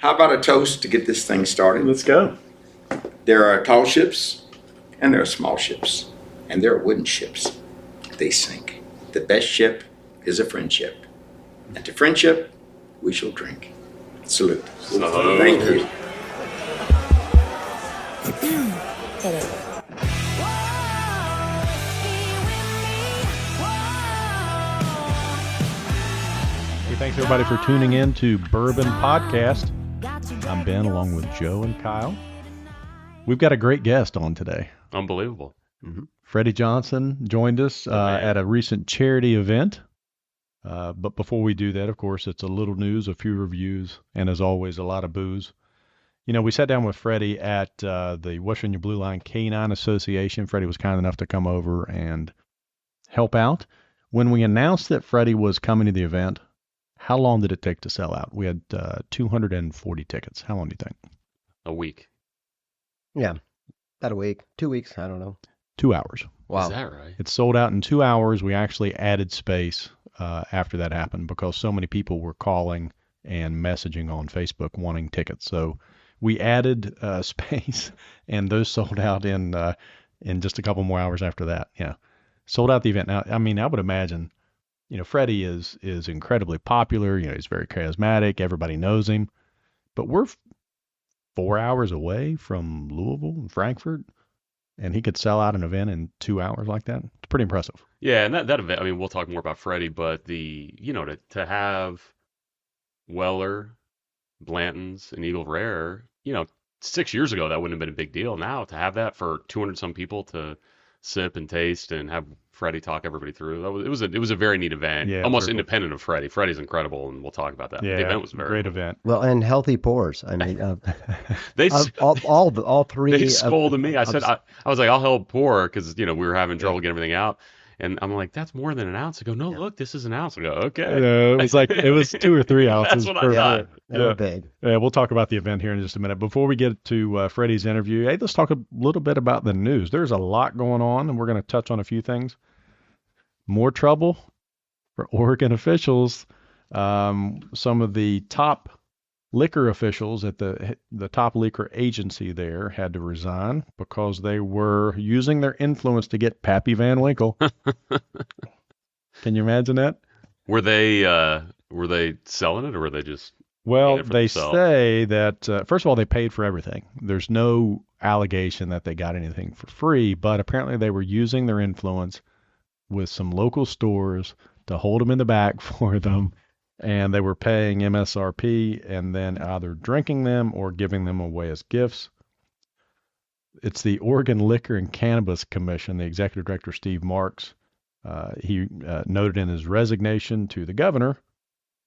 How about a toast to get this thing started? Let's go. There are tall ships, and there are small ships, and there are wooden ships. They sink. The best ship is a friendship. And to friendship, we shall drink. Salute. Thank you. Hey, thanks everybody for tuning in to Bourbon Podcast. I'm Ben along with Joe and Kyle. We've got a great guest on today. Unbelievable. Mm-hmm. Freddie Johnson joined us at a recent charity event. But before we do that, of course, it's a little news, a few reviews, and as always, a lot of booze. You know, we sat down with Freddie at the West Virginia Blue Line Canine Association. Freddie was kind enough to come over and help out. When we announced that Freddie was coming to the event, how long did it take to sell out? We had 240 tickets. How long do you think? A week. Yeah, about a week, 2 weeks, I don't know. 2 hours. Wow. Is that right? It sold out in 2 hours. We actually added space after that happened because so many people were calling and messaging on Facebook wanting tickets. So we added space, and those sold out in just a couple more hours after that. Yeah, sold out the event. Now, I mean, I would imagine, you know, Freddie is incredibly popular. You know, he's very charismatic. Everybody knows him. But we're 4 hours away from Louisville and Frankfort, and he could sell out an event in 2 hours like that. It's pretty impressive. Yeah, and that event, I mean, we'll talk more about Freddie, but to have Weller, Blanton's, and Eagle Rare, 6 years ago, that wouldn't have been a big deal. Now, to have that for 200 some people to sip and taste and have Freddie talk everybody through, it was a very neat event. Yeah, almost cool. Independent of Freddie. Freddie's incredible, and we'll talk about that. Yeah, The event was very great cool. event. Well, and healthy pours. I mean, They all three. They scolded me. I said, I was like, I'll help pour because, we were having trouble getting everything out. And I'm like, that's more than an ounce. I go, no, look, this is an ounce. I go, okay. It was 2 or 3 ounces. That's what I thought. They were big. Yeah, we'll talk about the event here in just a minute. Before we get to Freddie's interview, hey, let's talk a little bit about the news. There's a lot going on, and we're going to touch on a few things. More trouble for Oregon officials. Some of the top liquor officials at the top liquor agency there had to resign because they were using their influence to get Pappy Van Winkle. Can you imagine that? Were they selling it, or were they just? Well, for they themselves? say that, first of all, they paid for everything. There's no allegation that they got anything for free, but apparently they were using their influence with some local stores to hold them in the back for them, and they were paying MSRP and then either drinking them or giving them away as gifts. It's the Oregon Liquor and Cannabis Commission. The executive director, Steve Marks, he noted in his resignation to the governor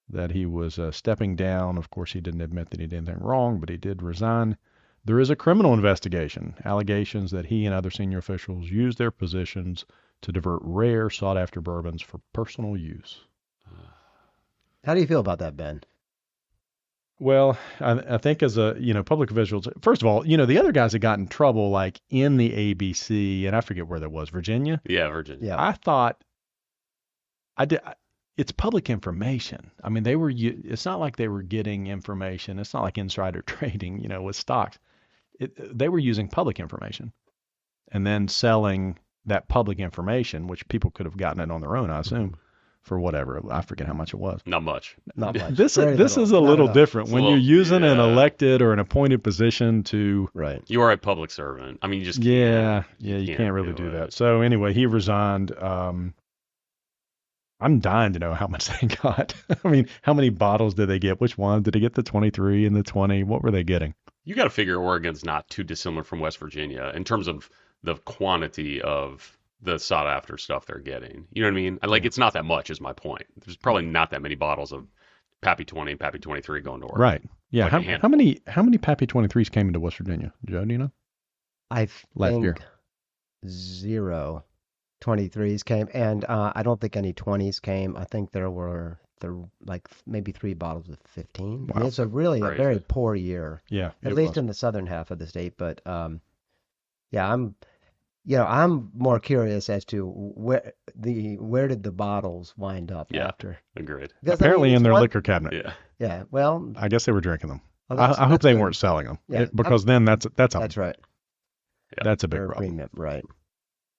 that he was stepping down. Of course, he didn't admit that he did anything wrong, but he did resign. There is a criminal investigation, allegations that he and other senior officials used their positions to divert rare, sought-after bourbons for personal use. How do you feel about that, Ben? Well, I think as public officials, first of all, the other guys that got in trouble, like in the ABC, and I forget where that was, Virginia? Yeah, Virginia. Yeah. I thought it's public information. I mean, it's not like they were getting information. It's not like insider trading, with stocks. They were using public information and then selling that public information, which people could have gotten it on their own, I assume, for whatever. I forget how much it was. Not much. Not much. This Very is a little. little Not enough. different when Well, you're using an yeah. elected or an appointed position to. Right. You are a public servant. I mean, you just Yeah, can't. you can't really do do it. that. So anyway, he resigned. I'm dying to know how much they got. I mean, how many bottles did they get? Which one? Did they get the 23 and the 20? What were they getting? You got to figure Oregon's not too dissimilar from West Virginia in terms of the quantity of the sought after stuff they're getting. You know what I mean? Like, it's not that much is my point. There's probably not that many bottles of Pappy 20 and Pappy 23 going to Oregon. Right. Yeah. Like a How many Pappy 23s came into West Virginia? Joe, do you know? I Last think year. 0 23s came, and I don't think any 20s came. I think there were maybe 3 bottles of 15. I mean, Wow. it's a very poor year, Yeah. at least in the southern half of the state. But yeah, I'm more curious as to where did the bottles wind up Yeah. after? Agreed. Because, Apparently in it's their one- liquor cabinet. Yeah. Yeah, well, I guess they were drinking them. Well, I hope they good. weren't selling them. Yeah. Because then that's a That's right. that's a big Fair problem. premium, right?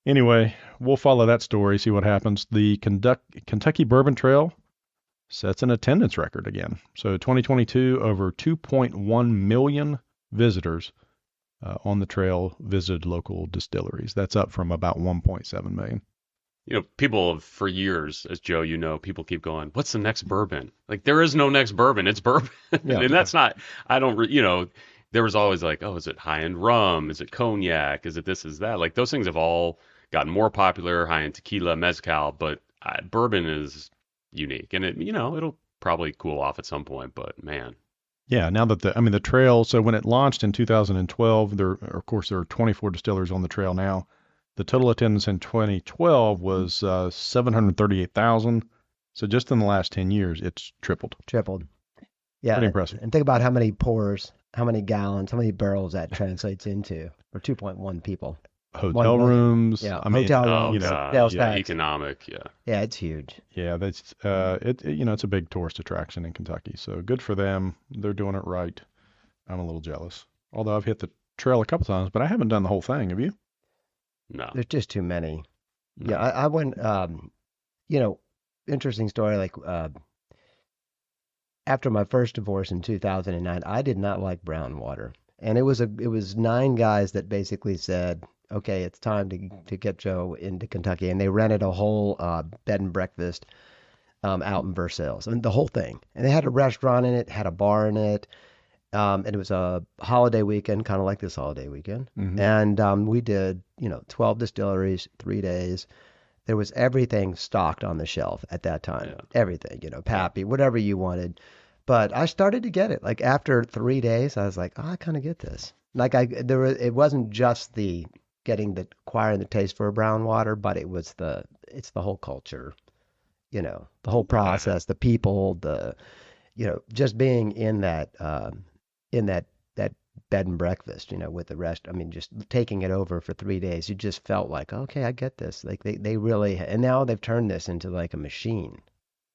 Anyway, we'll follow that story, see what happens. The Kentucky Bourbon Trail sets an attendance record again. So 2022, over 2.1 million visitors on the trail visited local distilleries. That's up from about 1.7 million. People have, for years, as Joe, people keep going, what's the next bourbon? Like, there is no next bourbon. It's bourbon. Yeah. And that's not, I don't, there was always like, oh, is it high-end rum? Is it cognac? Is it this, is that? Like, those things have all gotten more popular, high-end tequila, mezcal, but bourbon is unique. And it'll probably cool off at some point, but man. Yeah, now that the trail, so when it launched in 2012, there are 24 distilleries on the trail now. The total attendance in 2012 was 738,000. So just in the last 10 years, it's tripled. Yeah. Pretty impressive. And think about how many pours, how many gallons, how many barrels that translates into for 2.1one people. Hotel rooms. Yeah, I mean, hotel Oh, rooms, God. sales Yeah, tax. economic, yeah. Yeah, it's huge. Yeah, that's it's a big tourist attraction in Kentucky. So good for them. They're doing it right. I'm a little jealous. Although I've hit the trail a couple times, but I haven't done the whole thing. Have you? No. There's just too many. No. Yeah, I went. Interesting story. Like after my first divorce in 2009, I did not like brown water, and it was 9 guys that basically said, okay, it's time to get Joe into Kentucky, and they rented a whole bed and breakfast out in Versailles, and the whole thing, and they had a restaurant in it, had a bar in it. And it was a holiday weekend, kind of like this holiday weekend. Mhm. And we did, 12 distilleries, 3 days. There was everything stocked on the shelf at that time. Yeah. Everything, Pappy, whatever you wanted. But I started to get it. Like after 3 days, I was like, oh, I kind of get this. Like it wasn't just acquiring the taste for brown water, but it's the whole culture, the whole process, the people, just being in that bed and breakfast, with the rest. I mean, just taking it over for 3 days, you just felt like, okay, I get this. Like they really, and now they've turned this into like a machine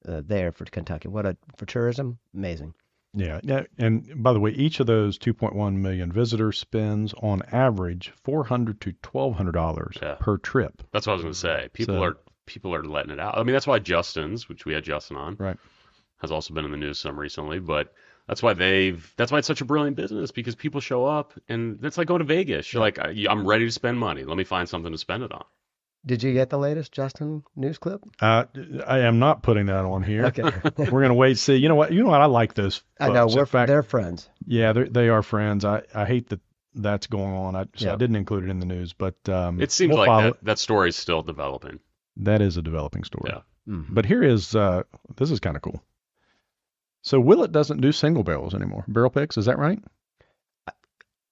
there for Kentucky. For tourism, amazing. Yeah. And by the way, each of those 2.1 million visitors spends on average $400 to $1,200 Yeah. per trip. That's what I was going to say. People are letting it out. I mean, that's why Justin's, which we had Justin on, Right. has also been in the news some recently, but that's why it's such a brilliant business, because people show up and it's like going to Vegas. You're like, I'm ready to spend money. Let me find something to spend it on. Did you get the latest Justin news clip? I am not putting that on here. Okay. We're going to wait and see. You know what? I like those folks. I know, In fact, they're friends. yeah, they are friends. I hate that that's going on. I Yeah. didn't include it in the news, but It seems we'll follow like it. that story is still developing. That is a developing story. Yeah. Mhm. But here is this is kind of cool. So Willett doesn't do single barrels anymore. Barrel picks, is that right?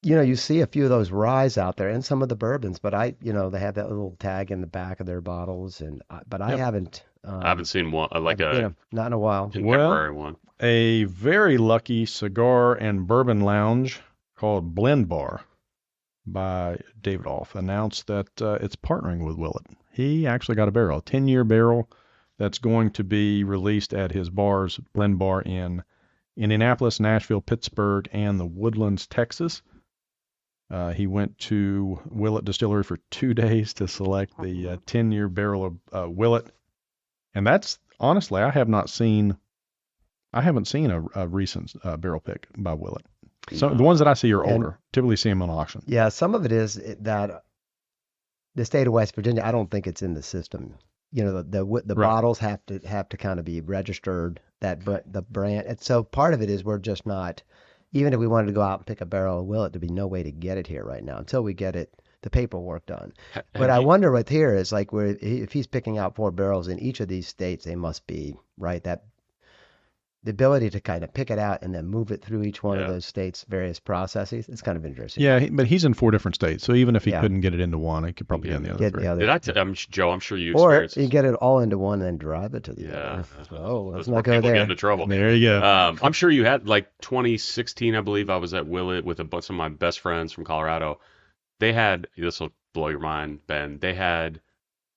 You see a few of those ryes out there and some of the bourbons, but they have that little tag in the back of their bottles, but I Yep. haven't. I haven't seen one not in a while. contemporary one. A very lucky cigar and bourbon lounge called Blend Bar by David Off announced that it's partnering with Willett. He actually got a barrel, a 10-year barrel that's going to be released at his bars, Blend Bar in Indianapolis, Nashville, Pittsburgh, and the Woodlands, Texas. He went to Willett Distillery for 2 days to select the 10-year barrel of Willett. And that's, honestly, I haven't seen a recent barrel pick by Willett. So No. the ones that I see are And- older. Typically see them on auction. Yeah, some of it is that the state of West Virginia, I don't think it's in the system. The Right. bottles have to kind of be registered, the brand. And so part of it is we're just not, even if we wanted to go out and pick a barrel of Willet, there'd be no way to get it here right now until we get the paperwork done. But I wonder what here is like, if he's picking out 4 barrels in each of these states, they must be right. That the ability to kind of pick it out and then move it through each one of those states' various processes, it's kind of interesting. Yeah, but he's in 4 different states. So even if he Yeah. couldn't get it into one, he could probably get in the other Get 3. the other, Joe, I'm sure you or experienced you this. get it all into one and then drive it to the Yeah. other. That's Let's where not go people there. get into trouble. There you go. I'm sure you had, like 2016, I believe I was at Willett with some of my best friends from Colorado. They had, this will blow your mind, Ben, they had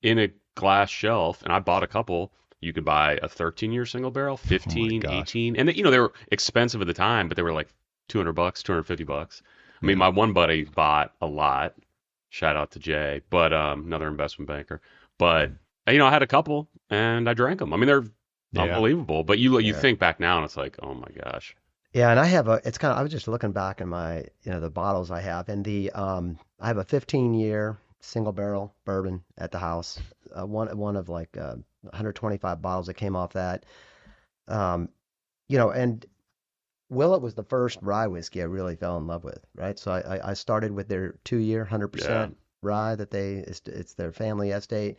in a glass shelf, and I bought a couple. You could buy a 13-year single barrel, 15, gosh. 18. And, they were expensive at the time, but they were like $200, $250. I mean, my one buddy bought a lot. Shout out to Jay, but another investment banker. But I had a couple and I drank them. I mean, they're unbelievable. But you think back now and it's like, oh my gosh. Yeah, and I was just looking back in my, the bottles I have, and I have a 15-year single barrel bourbon at the house. One of like 125 bottles that came off that. And Willet was the first rye whiskey I really fell in love with, right? So I started with their 2-year 100% rye that it's their family estate,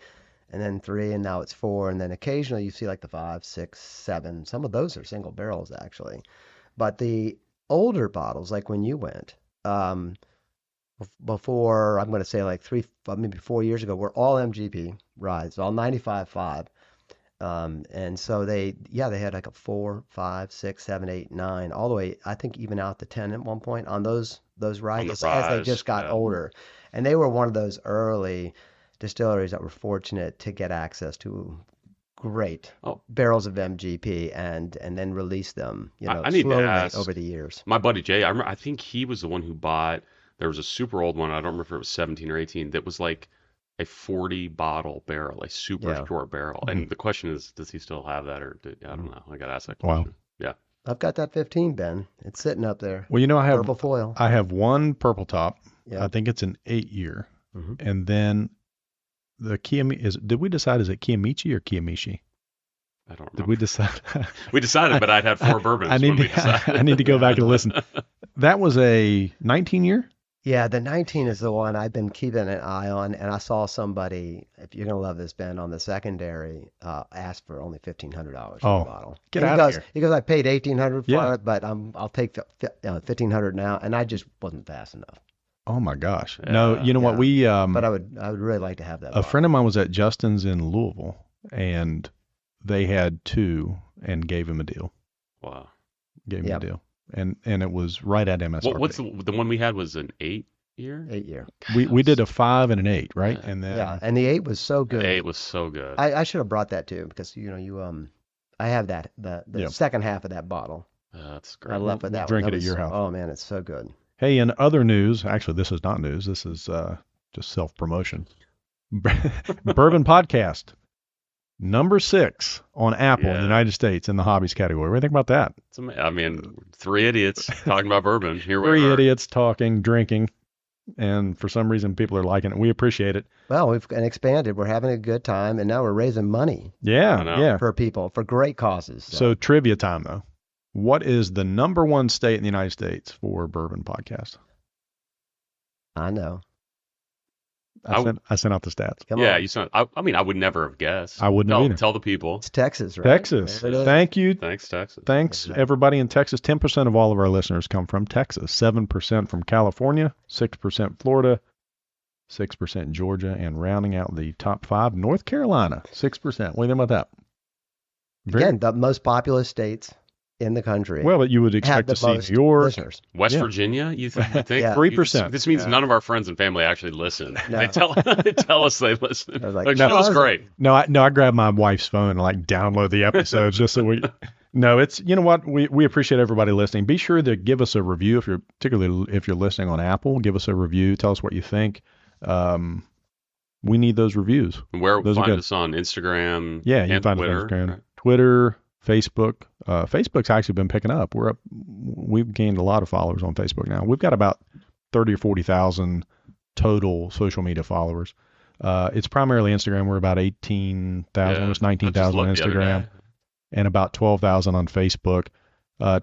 and then 3, and now it's 4, and then occasionally you see like the 5, 6, 7. Some of those are single barrels actually, but the older bottles, like when you went before, I'm going to say like 3, maybe 4 years ago, were all MGP rye, all 95.5. And so they had like a 4, 5, 6, 7, 8, 9, all the way, I think even out to 10 at one point on those rides as they just got older. And they were one of those early distilleries that were fortunate to get access to great barrels of MGP and then release them, I need slowly to ask, over the years. My buddy Jay, I think he was the one who bought, there was a super old one, I don't remember if it was 17 or 18, that was like a 40 bottle barrel, a super short barrel. Mm-hmm. And the question is, does he still have that, or I don't know. I got to ask that question. Wow. Yeah. I've got that 15, Ben. It's sitting up there. Well, I have purple foil. I have one purple top. Yeah. I think it's an 8-year. Mm-hmm. And then the did we decide, is it Kiamichi or Kiamichi? I don't remember. Did we decide? We decided, but I'd had 4 bourbons. I need to go back and listen. That was a 19-year? Yeah, the 19 is the one I've been keeping an eye on, and I saw somebody, if you're going to love this, Ben, on the secondary, ask for only $1,500 for the bottle. Get out of here. He goes, I paid $1,800 for it, but I'll take $1,500 now, and I just wasn't fast enough. Oh my gosh. No, you know what, we but I would really like to have that. A friend of mine was at Justin's in Louisville, and they had 2 and gave him a deal. Wow. Gave him a deal. And it was right at MSRP. What's the one we had was an 8-year? 8-year. We did a 5 and an 8, right? And then and the 8 was so good. The 8 was so good. I should have brought that too, because I have that the second half of that bottle. That's great. I left with that. Drink it at your house. Oh man, it's so good. Hey, in other news, actually this is not news. This is just self-promotion. Bourbon Podcast. Number 6 on Apple in the United States in the hobbies category. What do you think about that? I mean, 3 idiots talking about bourbon. Here we are. 3 idiots talking, drinking, and for some reason people are liking it. We appreciate it. Well, we've expanded. We're having a good time, and now we're raising money. Yeah. For people, for great causes. So trivia time, though. What is the number 1 state in the United States for Bourbon Podcast? I know. I sent out the stats. Come on. You sent. I mean, I would never have guessed. I wouldn't have either. Tell the people. It's Texas, right? Texas. Thank you. Thanks, Texas. Thanks, everybody in Texas. 10% of all of our listeners come from Texas. 7% from California. 6% Florida. 6% Georgia, and rounding out the top 5, North Carolina. 6%. What do you think about that? Again, the most populous states in the country. Well, but you would expect to see New York, listeners. West Virginia. You think 3%? This means none of our friends and family actually listen. No. They tell us they listen. I was like, no, that's great. No, I grabbed my wife's phone and download the episodes just so we. No, it's what we appreciate everybody listening. Be sure to give us a review particularly if you're listening on Apple. Give us a review. Tell us what you think. We need those reviews. Where find us on Instagram? Yeah, you can find us on Instagram, Twitter, Facebook. Facebook's actually been picking up. We've gained a lot of followers on Facebook now. We've got about 30 or 40,000 total social media followers. It's primarily Instagram. We're about 18,000, almost 19,000 on Instagram, and about 12,000 on Facebook.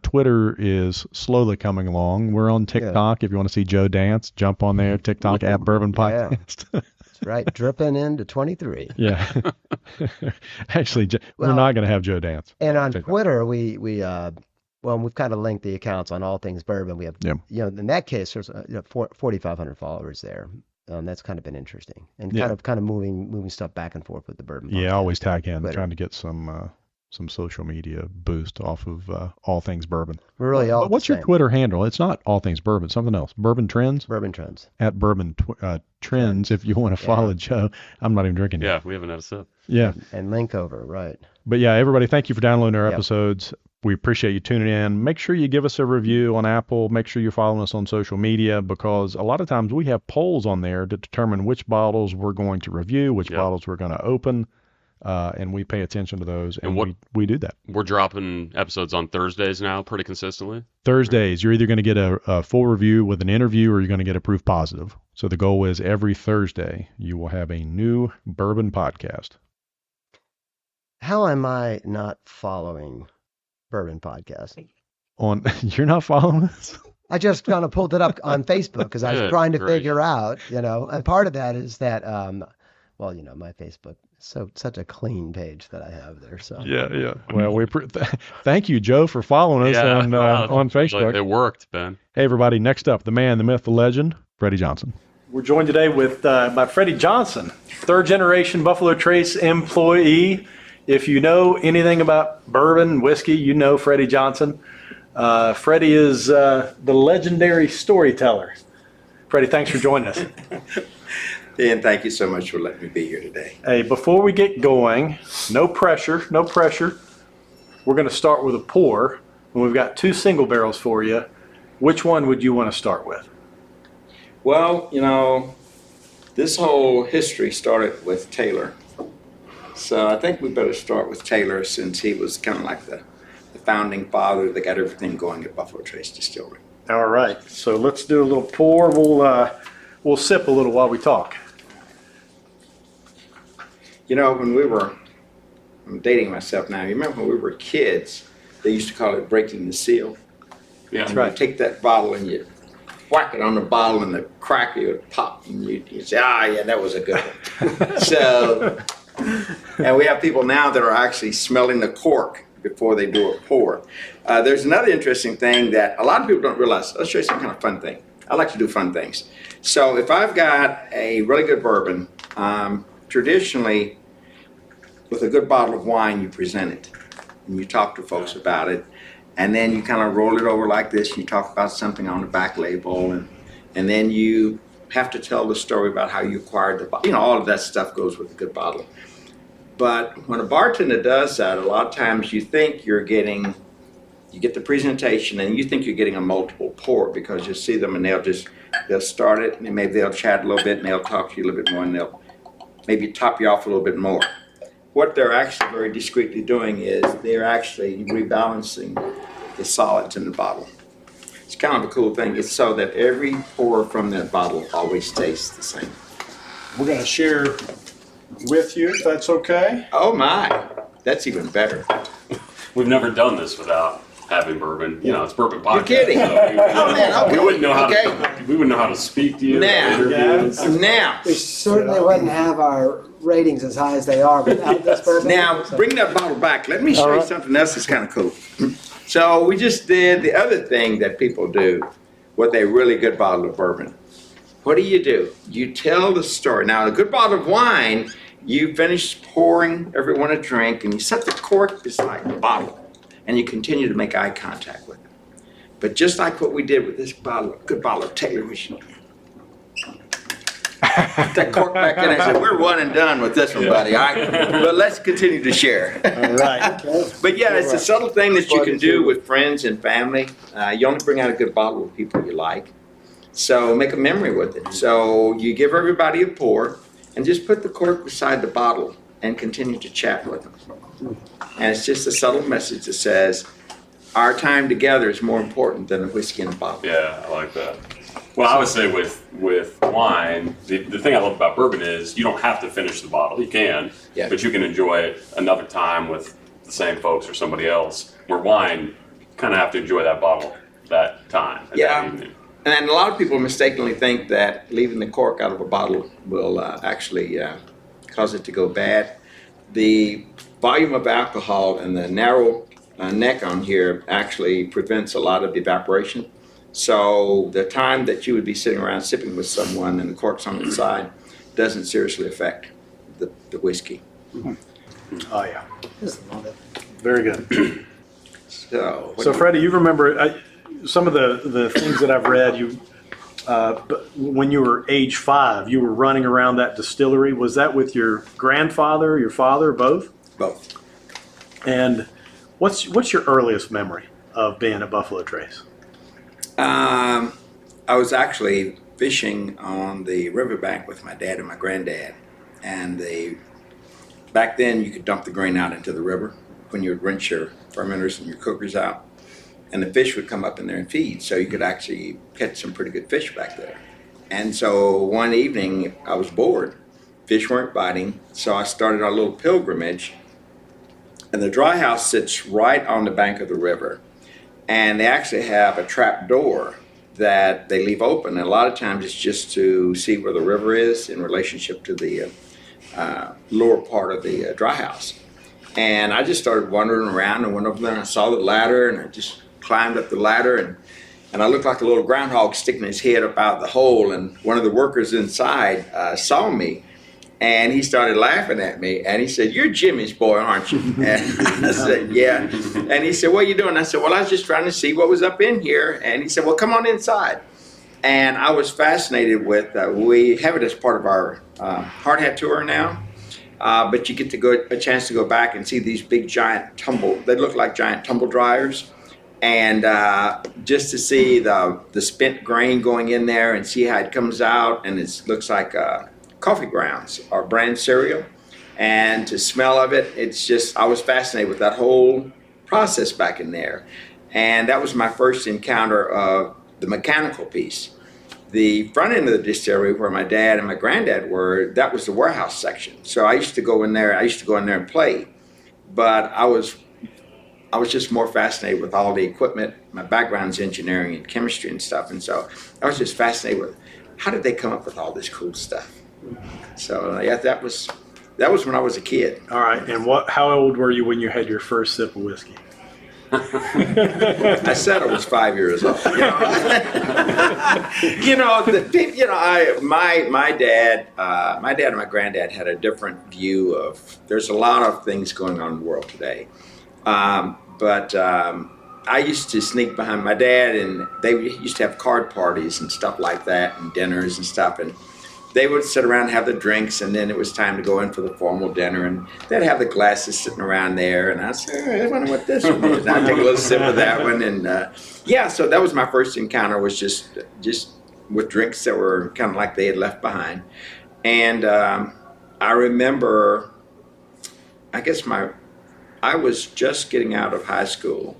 Twitter is slowly coming along. We're on TikTok. If you want to see Joe dance, jump on there. TikTok at Bourbon Podcast. That's right. Dripping into 23. Yeah. Actually, we're not going to have Joe dance. And on Twitter, we've kind of linked the accounts on All Things Bourbon. We have, in that case, there's 4,500 followers there. That's kind of been interesting, and kind of moving stuff back and forth with the Bourbon Podcast. Yeah, always tag in, trying to get some social media boost off of All Things Bourbon. We're really all. What's your Twitter handle? It's not All Things Bourbon. Something else. Bourbon Trends. Bourbon Trends. At Bourbon Trends. If you want to follow Joe, I'm not even drinking yet. Yeah, we haven't had a sip. Yeah. And link over, right. But yeah, everybody, thank you for downloading our episodes. We appreciate you tuning in. Make sure you give us a review on Apple. Make sure you're following us on social media, because a lot of times we have polls on there to determine which bottles we're going to review, which bottles we're going to open, and we pay attention to those, and we do that. We're dropping episodes on Thursdays now pretty consistently. Thursdays, you're either going to get a full review with an interview, or you're going to get a proof positive. So the goal is every Thursday you will have a new Bourbon Podcast. How am I not following Bourbon Podcast? You're not following us? I just kind of pulled it up on Facebook because I was trying to figure out, and part of that is that, my Facebook is such a clean page that I have there. So yeah. Well, thank you, Joe, for following us on Facebook. It worked, Ben. Hey, everybody! Next up, the man, the myth, the legend, Freddie Johnson. We're joined today by Freddie Johnson, third generation Buffalo Trace employee. If you know anything about bourbon, whiskey, you know Freddie Johnson. Freddie is the legendary storyteller. Freddie, thanks for joining us. Dan, thank you so much for letting me be here today. Hey, before we get going, no pressure. We're going to start with a pour, and we've got 2 single barrels for you. Which one would you want to start with? Well, this whole history started with Taylor. So I think we better start with Taylor, since he was kind of like the founding father that got everything going at Buffalo Trace Distillery. All right, so let's do a little pour. We'll sip a little while we talk. I'm dating myself now. You remember when we were kids, they used to call it breaking the seal? Yeah, that's right. You take that bottle and you whack it on the bottle, and the cracker would pop, and you say, yeah, that was a good one. So, and we have people now that are actually smelling the cork before they do a pour. There's another interesting thing that a lot of people don't realize. I'll show you some kind of fun thing. I like to do fun things. So if I've got a really good bourbon, traditionally, with a good bottle of wine, you present it, and you talk to folks about it, and then you kind of roll it over like this, and you talk about something on the back label, and then you have to tell the story about how you acquired the bottle. All of that stuff goes with a good bottle. But when a bartender does that, a lot of times you think you get the presentation, and you think you're getting a multiple pour, because you see them and they'll start it, and then maybe they'll chat a little bit, and they'll talk to you a little bit more, and they'll maybe top you off a little bit more. What they're actually very discreetly doing is they're actually rebalancing the solids in the bottle. It's kind of a cool thing. It's so that every pour from that bottle always tastes the same. We're going to share with you, if that's okay. Oh my, that's even better. We've never done this without having bourbon. It's Bourbon Podcast. You're kidding. So Oh man, okay. we wouldn't know how to speak to you. Now, we certainly wouldn't have our ratings as high as they are without this bourbon. Now, bring that bottle back. Let me show you something else that's kind of cool. So we just did the other thing that people do with a really good bottle of bourbon. What do? You tell the story. Now, a good bottle of wine, you finish pouring everyone a drink, and you set the cork beside the bottle, and you continue to make eye contact with it. But just like what we did with this good bottle of Taylor, we should put that cork back in and say, we're one and done with this one, buddy. All right? But let's continue to share. All right. But yeah, it's a subtle thing that you can do with friends and family. You only bring out a good bottle with people you like. So make a memory with it. So you give everybody a pour, and just put the cork beside the bottle and continue to chat with them. And it's just a subtle message that says, our time together is more important than a whiskey in a bottle. Yeah, I like that. Well, I would say with wine, the thing I love about bourbon is you don't have to finish the bottle. You can, but you can enjoy it another time with the same folks or somebody else. Where wine, you kind of have to enjoy that bottle that time. That evening. And a lot of people mistakenly think that leaving the cork out of a bottle will actually cause it to go bad. The volume of alcohol and the narrow neck on here actually prevents a lot of evaporation. So the time that you would be sitting around sipping with someone and the cork's on the side doesn't seriously affect the whiskey. Oh yeah, very good. So Freddie, you remember some of the things that I've read. When you were age 5, you were running around that distillery. Was that with your grandfather, your father, both? Both. And What's your earliest memory of being at Buffalo Trace? I was actually fishing on the riverbank with my dad and my granddad, and back then you could dump the grain out into the river when you would rinse your fermenters and your cookers out, and the fish would come up in there and feed, so you could actually catch some pretty good fish back there. And so one evening I was bored, fish weren't biting, so I started our little pilgrimage, and the dry house sits right on the bank of the river, and they actually have a trap door that they leave open, and a lot of times it's just to see where the river is in relationship to the lower part of the dry house. And I just started wandering around and went over there and I saw the ladder, and I just climbed up the ladder, and I looked like a little groundhog sticking his head up out of the hole, and one of the workers inside saw me, and he started laughing at me, and he said, "You're Jimmy's boy, aren't you?" And I said, "Yeah." And he said, "What are you doing?" I said, "Well, I was just trying to see what was up in here." And he said, "Well, come on inside." And I was fascinated with, we have it as part of our hard hat tour now, but you get to a chance to go back and see these big giant they look like giant tumble dryers. And just to see the spent grain going in there and see how it comes out, and it looks like coffee grounds or bran cereal, and to smell of it, it's just, I was fascinated with that whole process back in there. And that was my first encounter of the mechanical piece. The front end of the distillery, where my dad and my granddad were, that was the warehouse section. So I used to go in there and play, but I was just more fascinated with all the equipment. My background's engineering and chemistry and stuff, and so I was just fascinated with how did they come up with all this cool stuff. So yeah, that was when I was a kid. All right, and how old were you when you had your first sip of whiskey? I said I was 5 years old. My dad and my granddad had a different view of. There's a lot of things going on in the world today, but I used to sneak behind my dad, and they used to have card parties and stuff like that, and dinners and stuff, and they would sit around and have the drinks, and then it was time to go in for the formal dinner, and they'd have the glasses sitting around there, and I'd say, I wonder what this one is. And I'd take a little sip of that one, and so that was my first encounter, was just with drinks that were kind of like they had left behind. And I remember, I was just getting out of high school.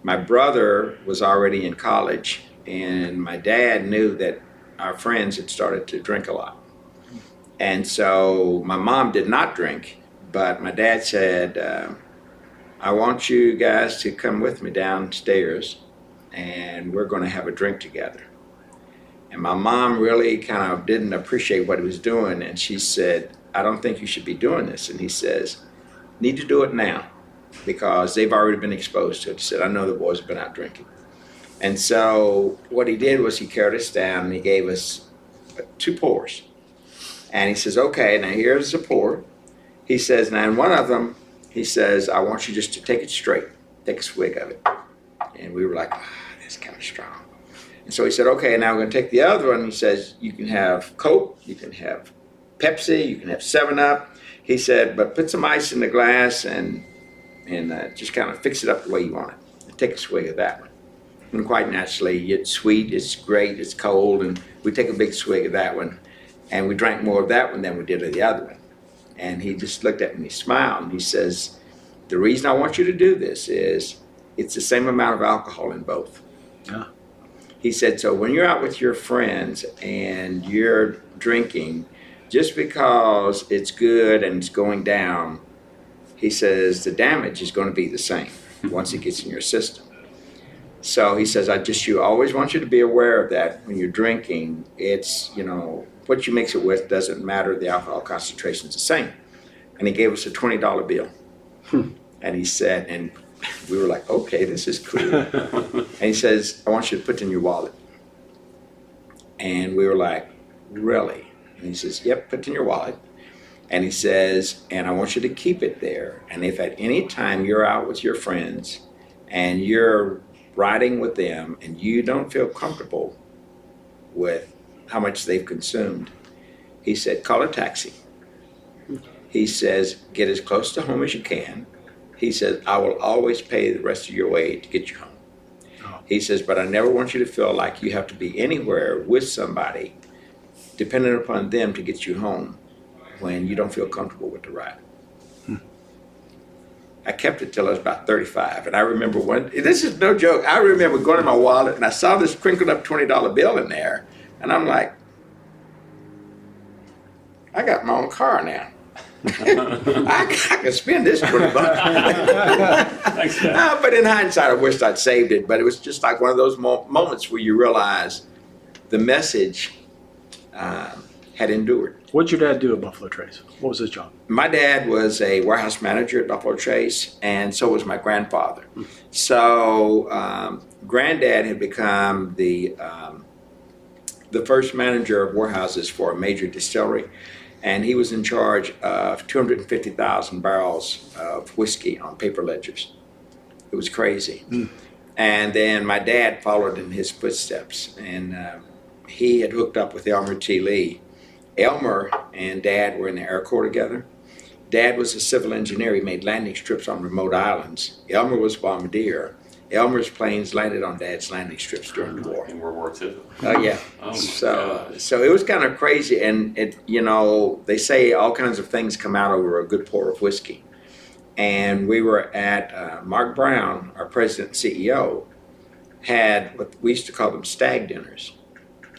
My brother was already in college, and my dad knew that our friends had started to drink a lot. And so my mom did not drink, but my dad said, I want you guys to come with me downstairs, and we're going to have a drink together. And my mom really kind of didn't appreciate what he was doing, and she said, I don't think you should be doing this. And he says, need to do it now, because they've already been exposed to it. He said, I know the boys have been out drinking. And so what he did was he carried us down, and he gave us 2 pours. And he says, okay, now here's a pour. He says, now in one of them, he says, I want you just to take it straight, take a swig of it. And we were like, that's kind of strong. And so he said, okay, now we're going to take the other one. He says, you can have Coke, you can have Pepsi, you can have 7-Up. He said, but put some ice in the glass and just kind of fix it up the way you want it. And take a swig of that one. And quite naturally, it's sweet, it's great, it's cold, and we take a big swig of that one. And we drank more of that one than we did of the other one. And he just looked at me and he smiled, and he says, the reason I want you to do this is it's the same amount of alcohol in both. Yeah. He said, so when you're out with your friends and you're drinking, just because it's good and it's going down, he says the damage is going to be the same once it gets in your system. So he says, you always want you to be aware of that when you're drinking. It's, what you mix it with doesn't matter. The alcohol concentration is the same. And he gave us a $20 bill. And he said, and we were like, okay, this is cool. And he says, I want you to put it in your wallet. And we were like, really? And he says, yep, put it in your wallet. And he says, and I want you to keep it there. And if at any time you're out with your friends and you're riding with them and you don't feel comfortable with how much they've consumed, he said, call a taxi. He says, get as close to home as you can. He says, I will always pay the rest of your way to get you home. He says, but I never want you to feel like you have to be anywhere with somebody dependent upon them to get you home when you don't feel comfortable with the ride. I kept it till I was about 35. And I remember this is no joke, I remember going in my wallet and I saw this crinkled up $20 bill in there. And I'm like, I got my own car now. I can spend this $20. But in hindsight, I wished I'd saved it. But it was just like one of those moments where you realize the message had endured. What'd your dad do at Buffalo Trace? What was his job? My dad was a warehouse manager at Buffalo Trace, and so was my grandfather. So granddad had become the first manager of warehouses for a major distillery, and he was in charge of 250,000 barrels of whiskey on paper ledgers. It was crazy. And then my dad followed in his footsteps, and he had hooked up with Elmer T. Lee. Elmer and Dad were in the Air Corps together. Dad was a civil engineer. He made landing strips on remote islands. Elmer was a bombardier. Elmer's planes landed on Dad's landing strips during the war. In World War II. Oh, yeah. So it was kind of crazy. And, they say all kinds of things come out over a good pour of whiskey. And we were at Mark Brown, our president and CEO, had what we used to call them stag dinners.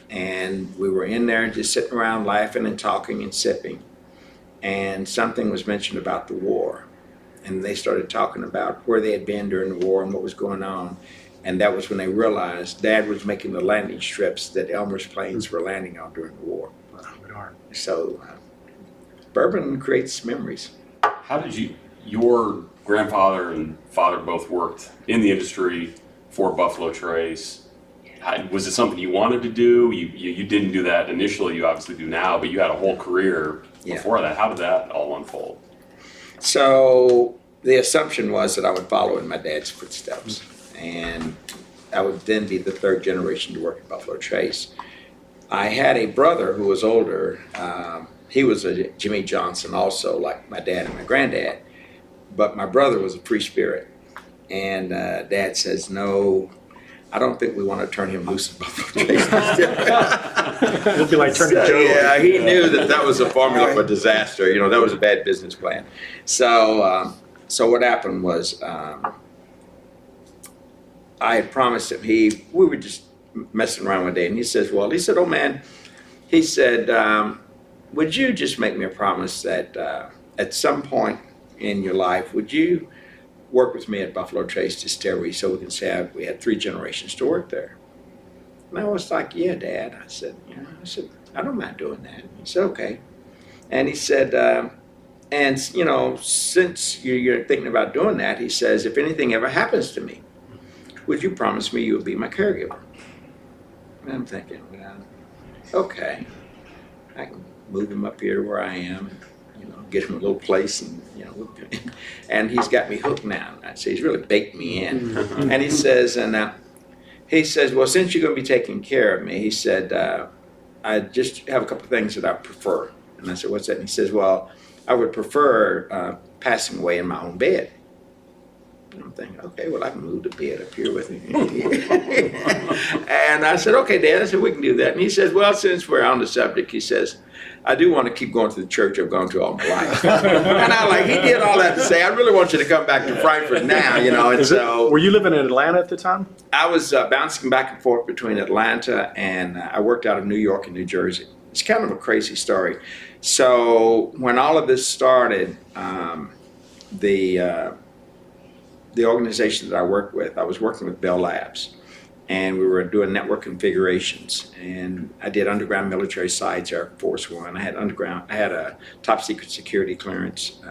And we were in there just sitting around laughing and talking and sipping. And something was mentioned about the war. And they started talking about where they had been during the war and what was going on. And that was when they realized Dad was making the landing strips that Elmer's planes were landing on during the war. So bourbon creates memories. How did your grandfather and father both worked in the industry for Buffalo Trace? Was it something you wanted to do? You didn't do that initially, you obviously do now, but you had a whole career before that. How did that all unfold? So the assumption was that I would follow in my dad's footsteps, and I would then be the third generation to work at Buffalo Trace. I had a brother who was older. He was a Jimmy Johnson also, like my dad and my granddad, but my brother was a free spirit. And Dad says, no, I don't think we want to turn him loose at Buffalo Trace. It'll be like turning Joe. Yeah, he knew that was a formula for disaster. That was a bad business plan. So what happened was I had promised him, we were just messing around one day, and he said, oh man, he said, would you just make me a promise that at some point in your life, would you work with me at Buffalo Trace Distillery so we can say we had 3 generations to work there? And I was like, yeah, Dad. I said, I don't mind doing that. He said, okay. And he said, since you're thinking about doing that, he says, if anything ever happens to me, would you promise me you would be my caregiver? And I'm thinking, okay, I can move him up here to where I am, get him a little place, and he's got me hooked now. I'd say he's really baked me in. And he says, well, since you're going to be taking care of me, he said, I just have a couple of things that I prefer. And I said, what's that? And he says, well, I would prefer passing away in my own bed. And I'm thinking, okay, well, I can move the bed up here with him. And I said, okay, Dad. I said, we can do that. And he says, well, since we're on the subject, he says, I do want to keep going to the church I've gone to all my life. And he did all that to say, I really want you to come back to Frankfort now, And so, were you living in Atlanta at the time? I was bouncing back and forth between Atlanta and I worked out of New York and New Jersey. It's kind of a crazy story. So when all of this started, the organization that I worked with, I was working with Bell Labs. And we were doing network configurations, and I did underground military sites, Air Force One. I had a top secret security clearance.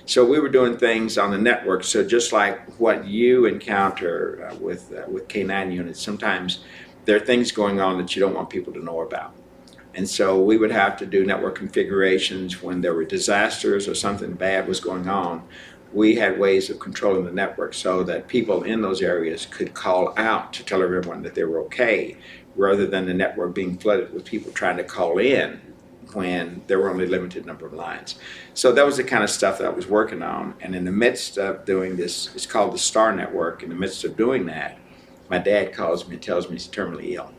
So we were doing things on the network. So just like what you encounter with K9 units, sometimes there are things going on that you don't want people to know about. And so we would have to do network configurations when there were disasters or something bad was going on. We had ways of controlling the network so that people in those areas could call out to tell everyone that they were okay, rather than the network being flooded with people trying to call in when there were only a limited number of lines. So that was the kind of stuff that I was working on. And in the midst of doing this, it's called the Star Network. In the midst of doing that, my dad calls me and tells me he's terminally ill.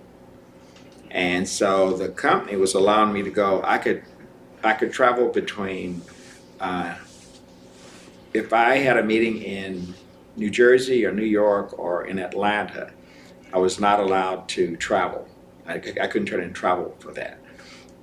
And so the company was allowing me to go. I could travel between, if I had a meeting in New Jersey or New York or in Atlanta, I was not allowed to travel. I couldn't turn in travel for that.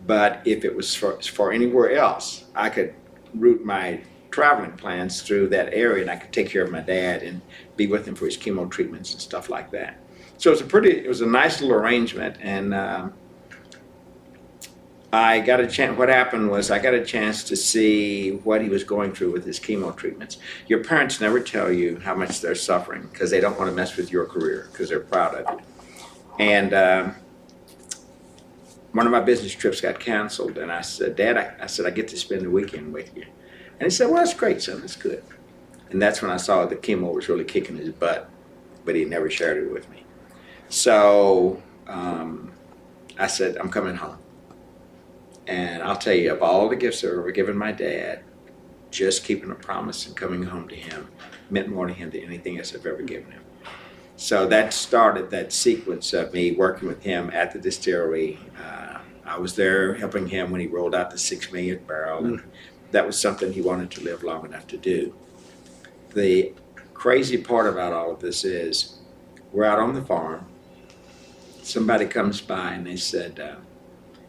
But if it was for anywhere else, I could route my traveling plans through that area, and I could take care of my dad and be with him for his chemo treatments and stuff like that. So it was a nice little arrangement, and I got a chance. What happened was I got a chance to see what he was going through with his chemo treatments. Your parents never tell you how much they're suffering because they don't want to mess with your career because they're proud of you. And one of my business trips got canceled, and I said, Dad, I get to spend the weekend with you. And he said, well, that's great, son, that's good. And that's when I saw the chemo was really kicking his butt, but he never shared it with me. So I said, I'm coming home. And I'll tell you, of all the gifts I've ever given my dad, just keeping a promise and coming home to him meant more to him than anything else I've ever given him. So that started that sequence of me working with him at the distillery. I was there helping him when he rolled out the 6 millionth barrel, and that was something he wanted to live long enough to do. The crazy part about all of this is we're out on the farm. Somebody comes by and they said,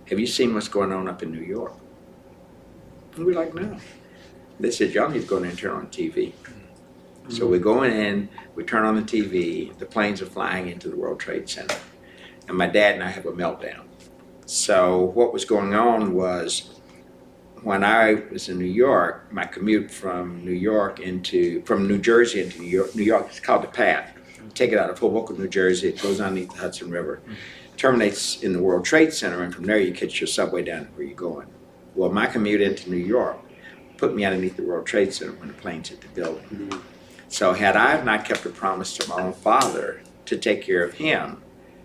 have you seen what's going on up in New York? And we're like, no. They said, y'all need to go in there and turn on TV. So we go in, we turn on the TV, the planes are flying into the World Trade Center, and my dad and I have a meltdown. So what was going on was, when I was in New York, my commute from New Jersey into New York, it's called the Path. You take it out of Hoboken, New Jersey, it goes underneath the Hudson River, terminates in the World Trade Center, and from there you catch your subway down to where you're going. Well, my commute into New York put me underneath the World Trade Center when the planes hit the building. So had I not kept a promise to my own father to take care of him,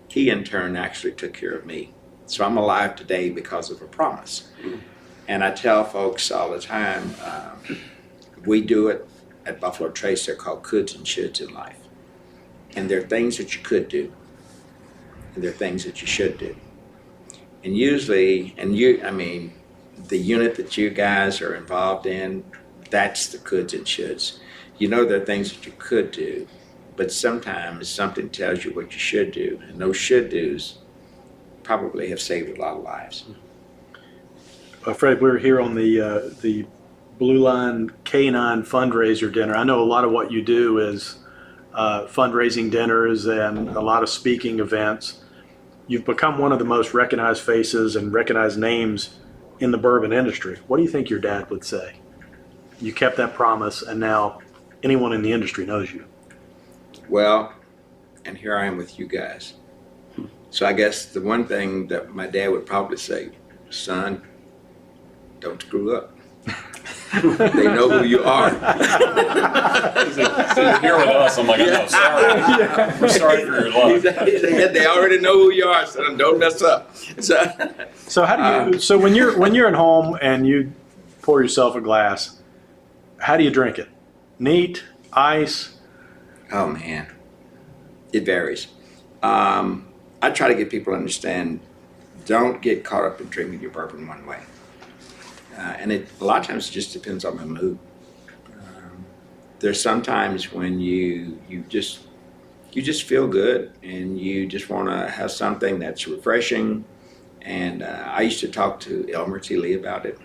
he in turn actually took care of me. So I'm alive today because of a promise. And I tell folks all the time, we do it at Buffalo Trace. They're called coulds and shoulds in life. And there are things that you could do, and there are things that you should do. And usually, the unit that you guys are involved in, that's the coulds and shoulds. You know there are things that you could do, but sometimes something tells you what you should do, and those should do's probably have saved a lot of lives. Fred, we're here on the Blue Line K9 fundraiser dinner. I know a lot of what you do is fundraising dinners and a lot of speaking events. You've become one of the most recognized faces and recognized names in the bourbon industry. What do you think your dad would say? You kept that promise, and now anyone in the industry knows you. Well, and here I am with you guys. So I guess the one thing that my dad would probably say, son, don't screw up. They know who you are. So you're here with us. I'm like, I'm sorry. We're sorry for your loss. They already know who you are, son. Don't mess up. So how do you? So when you're at home and you pour yourself a glass, how do you drink it? Neat, ice? Oh man, it varies. I try to get people to understand, don't get caught up in drinking your bourbon one way. And a lot of times it just depends on my mood. There's sometimes when you just feel good and you just want to have something that's refreshing. And I used to talk to Elmer T. Lee about it.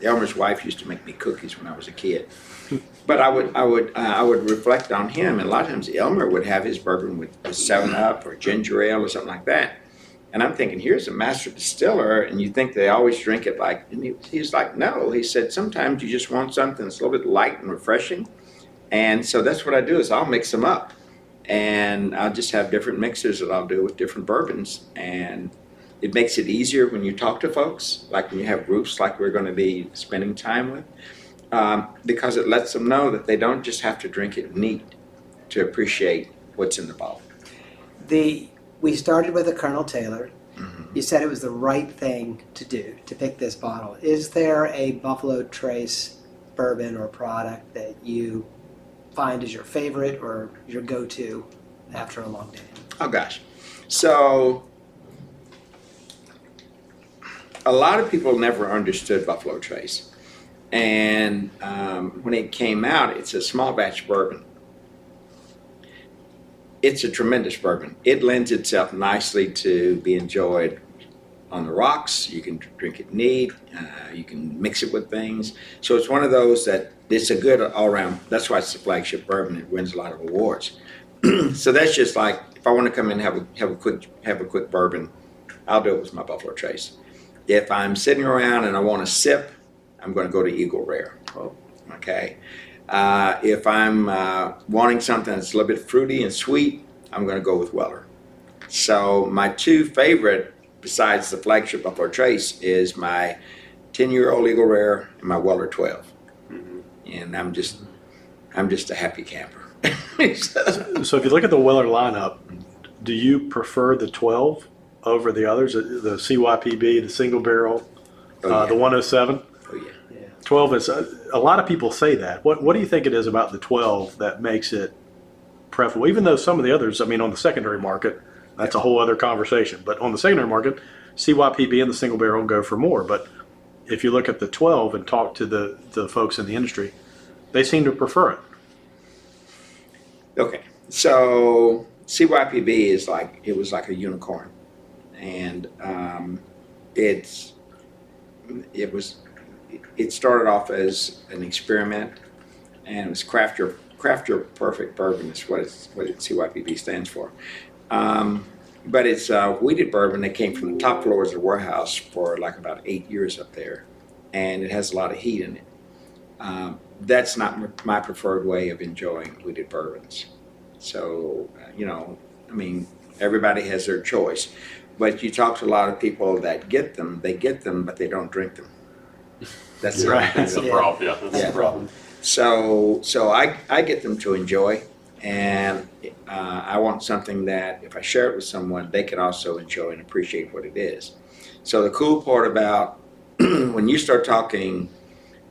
Elmer's wife used to make me cookies when I was a kid. But I would reflect on him, and a lot of times Elmer would have his bourbon with 7-Up or ginger ale or something like that. And I'm thinking, here's a master distiller, and you think they always drink it like, and he's like, no. He said, sometimes you just want something that's a little bit light and refreshing. And so that's what I do, is I'll mix them up. And I'll just have different mixers that I'll do with different bourbons. And it makes it easier when you talk to folks, like when you have groups like we're going to be spending time with, because it lets them know that they don't just have to drink it neat to appreciate what's in the bottle. We started with a Colonel Taylor. Mm-hmm. you said it was the right thing to do to pick this bottle. Is there a Buffalo Trace bourbon or product that you find is your favorite or your go-to after a long day? Oh gosh. So a lot of people never understood Buffalo Trace. And when it came out, it's a small batch bourbon. It's a tremendous bourbon. It lends itself nicely to be enjoyed on the rocks. You can drink it neat. You can mix it with things. So it's one of those that it's a good all-around. That's why it's the flagship bourbon. It wins a lot of awards. So that's just like if I want to come in and have a quick bourbon, I'll do it with my Buffalo Trace. If I'm sitting around and I want to sip, I'm going to go to Eagle Rare. Okay. If I'm wanting something that's a little bit fruity and sweet, I'm going to go with Weller. So my two favorite, besides the flagship Buffalo Trace, is my 10-year-old Eagle Rare and my Weller 12. Mm-hmm. And I'm just a happy camper. So if you look at the Weller lineup, do you prefer the 12 over the others? The CYPB, the single barrel, the 107? Oh, yeah. 12 is, a lot of people say that. What do you think it is about the 12 that makes it preferable? Even though some of the others, I mean, on the secondary market, that's a whole other conversation. But on the secondary market, CYPB and the single barrel go for more. But if you look at the 12 and talk to the folks in the industry, they seem to prefer it. Okay, so CYPB was like a unicorn, and it started off as an experiment, and it was craft your perfect bourbon is what CYPB stands for. But it's wheated bourbon that came from the top floors of the warehouse for like about 8 years up there, and it has a lot of heat in it. That's not my preferred way of enjoying wheated bourbons. So, I mean, everybody has their choice. But you talk to a lot of people that get them, but they don't drink them. That's the Right. That's the problem. Yeah, that's the problem. So I get them to enjoy, and I want something that if I share it with someone, they can also enjoy and appreciate what it is. So the cool part about when you start talking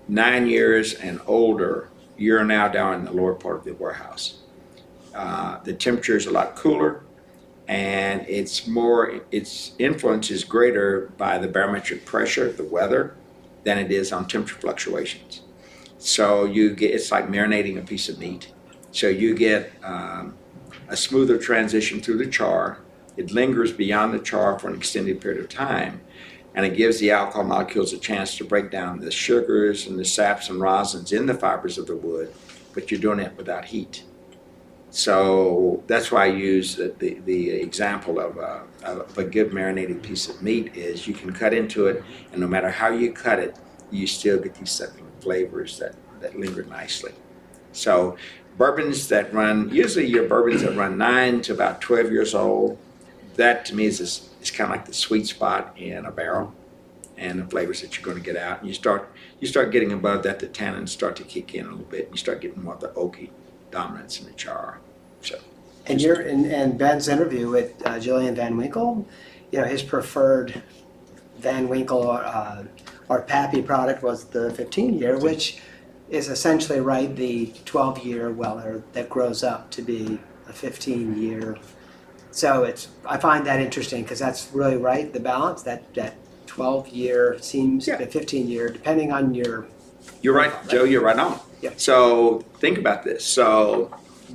9 years and older, you're now down in the lower part of the warehouse. The temperature is a lot cooler, and its influence is greater by the barometric pressure, the weather, than it is on temperature fluctuations. So it's like marinating a piece of meat. So you get a smoother transition through the char. It lingers beyond the char for an extended period of time, and it gives the alcohol molecules a chance to break down the sugars and the saps and rosins in the fibers of the wood, but you're doing it without heat. So that's why I use the example of a good marinated piece of meat is you can cut into it, and no matter how you cut it, you still get these settling flavors that linger nicely. So bourbons that usually your bourbons that run 9 to about 12 years old, that to me is kind of like the sweet spot in a barrel and the flavors that you're going to get out. And you start getting above that, the tannins start to kick in a little bit. You start getting more of the oaky dominance in the char. So, And in Ben's interview with Julian Van Winkle, his preferred Van Winkle or Pappy product was the 15-year, which is essentially the 12-year Weller that grows up to be a 15-year. So I find that interesting because that's really right, the balance, that 12-year seems the 15-year, depending on your... You're right, Joe, you're right on. Yeah. So think about this. So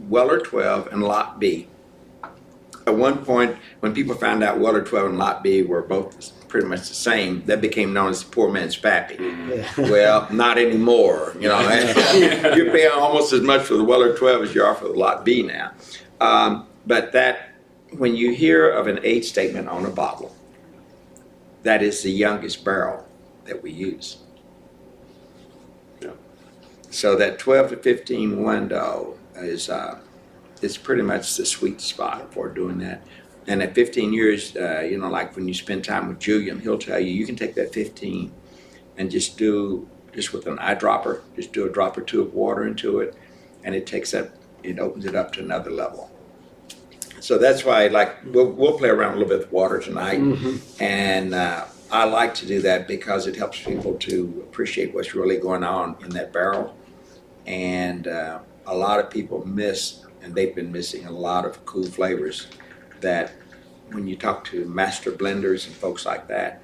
Weller 12 and Lot B. At one point, when people found out Weller 12 and Lot B were both pretty much the same, that became known as the poor man's Pappy. Yeah. Well, not anymore. You're paying almost as much for the Weller 12 as you are for the Lot B now. But that, when you hear of an age statement on a bottle, that is the youngest barrel that we use. So that 12 to 15 window is pretty much the sweet spot for doing that. And at 15 years, like when you spend time with Julian, he'll tell you can take that 15 and just with an eyedropper, just do a drop or two of water into it, and it opens it up to another level. So that's why, like, we'll play around a little bit with water tonight, and I like to do that because it helps people to appreciate what's really going on in that barrel. And a lot of people miss, and they've been missing a lot of cool flavors that when you talk to master blenders and folks like that,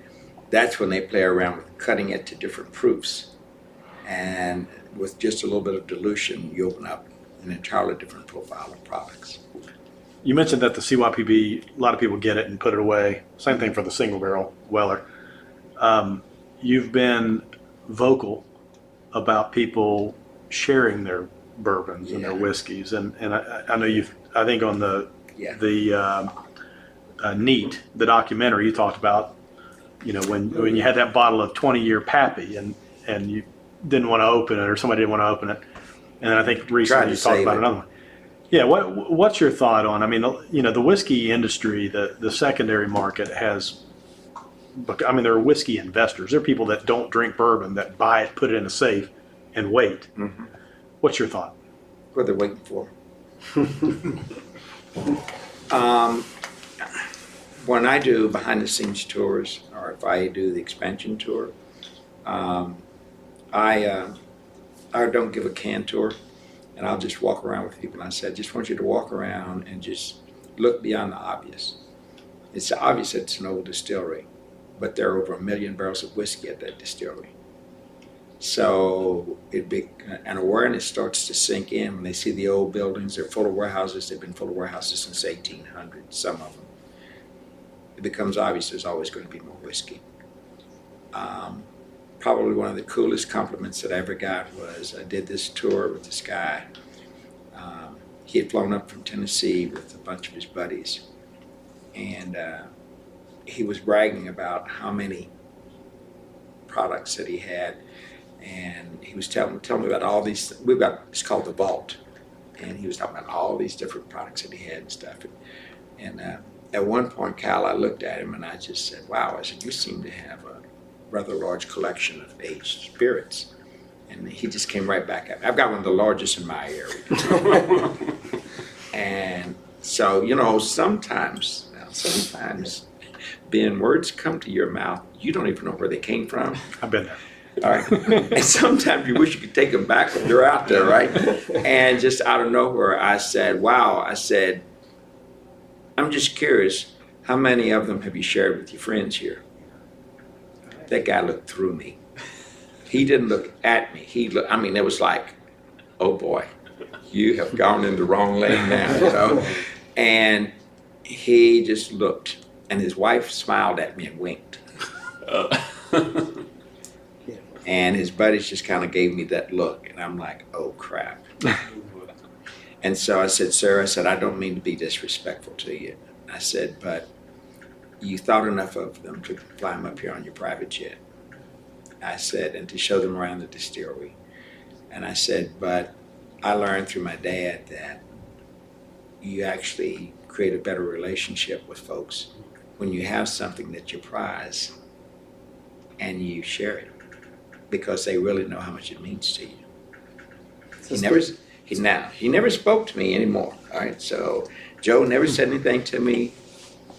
that's when they play around with cutting it to different proofs. And with just a little bit of dilution, you open up an entirely different profile of products. You mentioned that the CYPB, a lot of people get it and put it away. Same thing for the single barrel Weller. You've been vocal about people sharing their bourbons and their whiskeys, and I know I think on the Neat, the documentary, you talked about, when you had that bottle of 20-year Pappy and you didn't want to open it, or somebody didn't want to open it, and then I think recently you talked about another one. Yeah, what's your thought on? I mean, the whiskey industry, the secondary market has. I mean, there are whiskey investors. There are people that don't drink bourbon that buy it, put it in a safe, and wait. Mm-hmm. What's your thought? What they're waiting for. When I do behind-the-scenes tours, or if I do the expansion tour, I don't give a can tour, and I'll just walk around with people. And I said, I just want you to walk around and just look beyond the obvious. It's obvious that it's an old distillery, but there are over 1 million barrels of whiskey at that distillery. So an awareness starts to sink in when they see the old buildings. They're full of warehouses. They've been full of warehouses since 1800, some of them. It becomes obvious there's always going to be more whiskey. Probably one of the coolest compliments that I ever got was I did this tour with this guy. He had flown up from Tennessee with a bunch of his buddies, and he was bragging about how many products that he had, and he was telling me about all these. It's called the Vault, and he was talking about all these different products that he had and stuff. And at one point, Kyle, I looked at him and I just said, "Wow!" I said, "You seem to have a rather large collection of aged spirits." And he just came right back at me. I've got one of the largest in my area. And so, sometimes, Ben, words come to your mouth, you don't even know where they came from. I've been there. All right. And sometimes you wish you could take them back when they're out there, right? And just out of nowhere, I said, wow, I'm just curious, how many of them have you shared with your friends here? That guy looked through me. He didn't look at me. It was like, oh boy, you have gone in the wrong lane now, And he just looked, and his wife smiled at me and winked. And his buddies just kind of gave me that look, and I'm like, oh crap. And so I said, sir, I don't mean to be disrespectful to you. I said, but you thought enough of them to fly them up here on your private jet. I said, and to show them around the distillery. And I said, but I learned through my dad that you actually create a better relationship with folks when you have something that you prize and you share it, because they really know how much it means to you. He never spoke to me anymore. All right, so Joe never said anything to me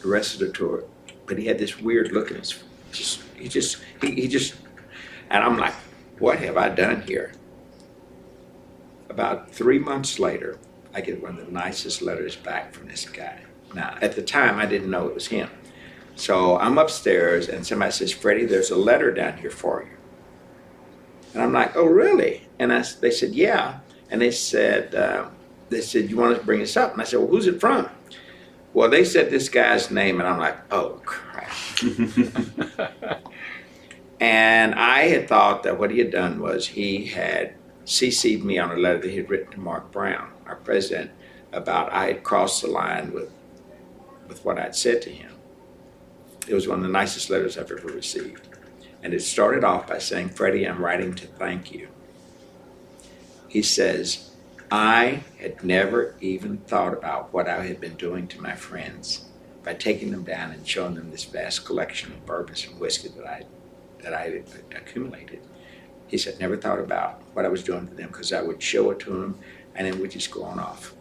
the rest of the tour, but he had this weird look in his face. He just, and I'm like, what have I done here? About 3 months later, I get one of the nicest letters back from this guy. Now, at the time, I didn't know it was him. So I'm upstairs, and somebody says, Freddie, there's a letter down here for you. And I'm like, oh, really? And they said, yeah. And they said, you want us to bring this up? And I said, well, who's it from? Well, they said this guy's name, and I'm like, oh, crap. And I had thought that what he had done was he had CC'd me on a letter that he had written to Mark Brown, our president, about I had crossed the line with what I'd said to him. It was one of the nicest letters I've ever received. And it started off by saying, Freddie, I'm writing to thank you. He says, I had never even thought about what I had been doing to my friends by taking them down and showing them this vast collection of bourbons and whiskey that I had accumulated. He said, never thought about what I was doing to them, because I would show it to them and then we'd just go on off.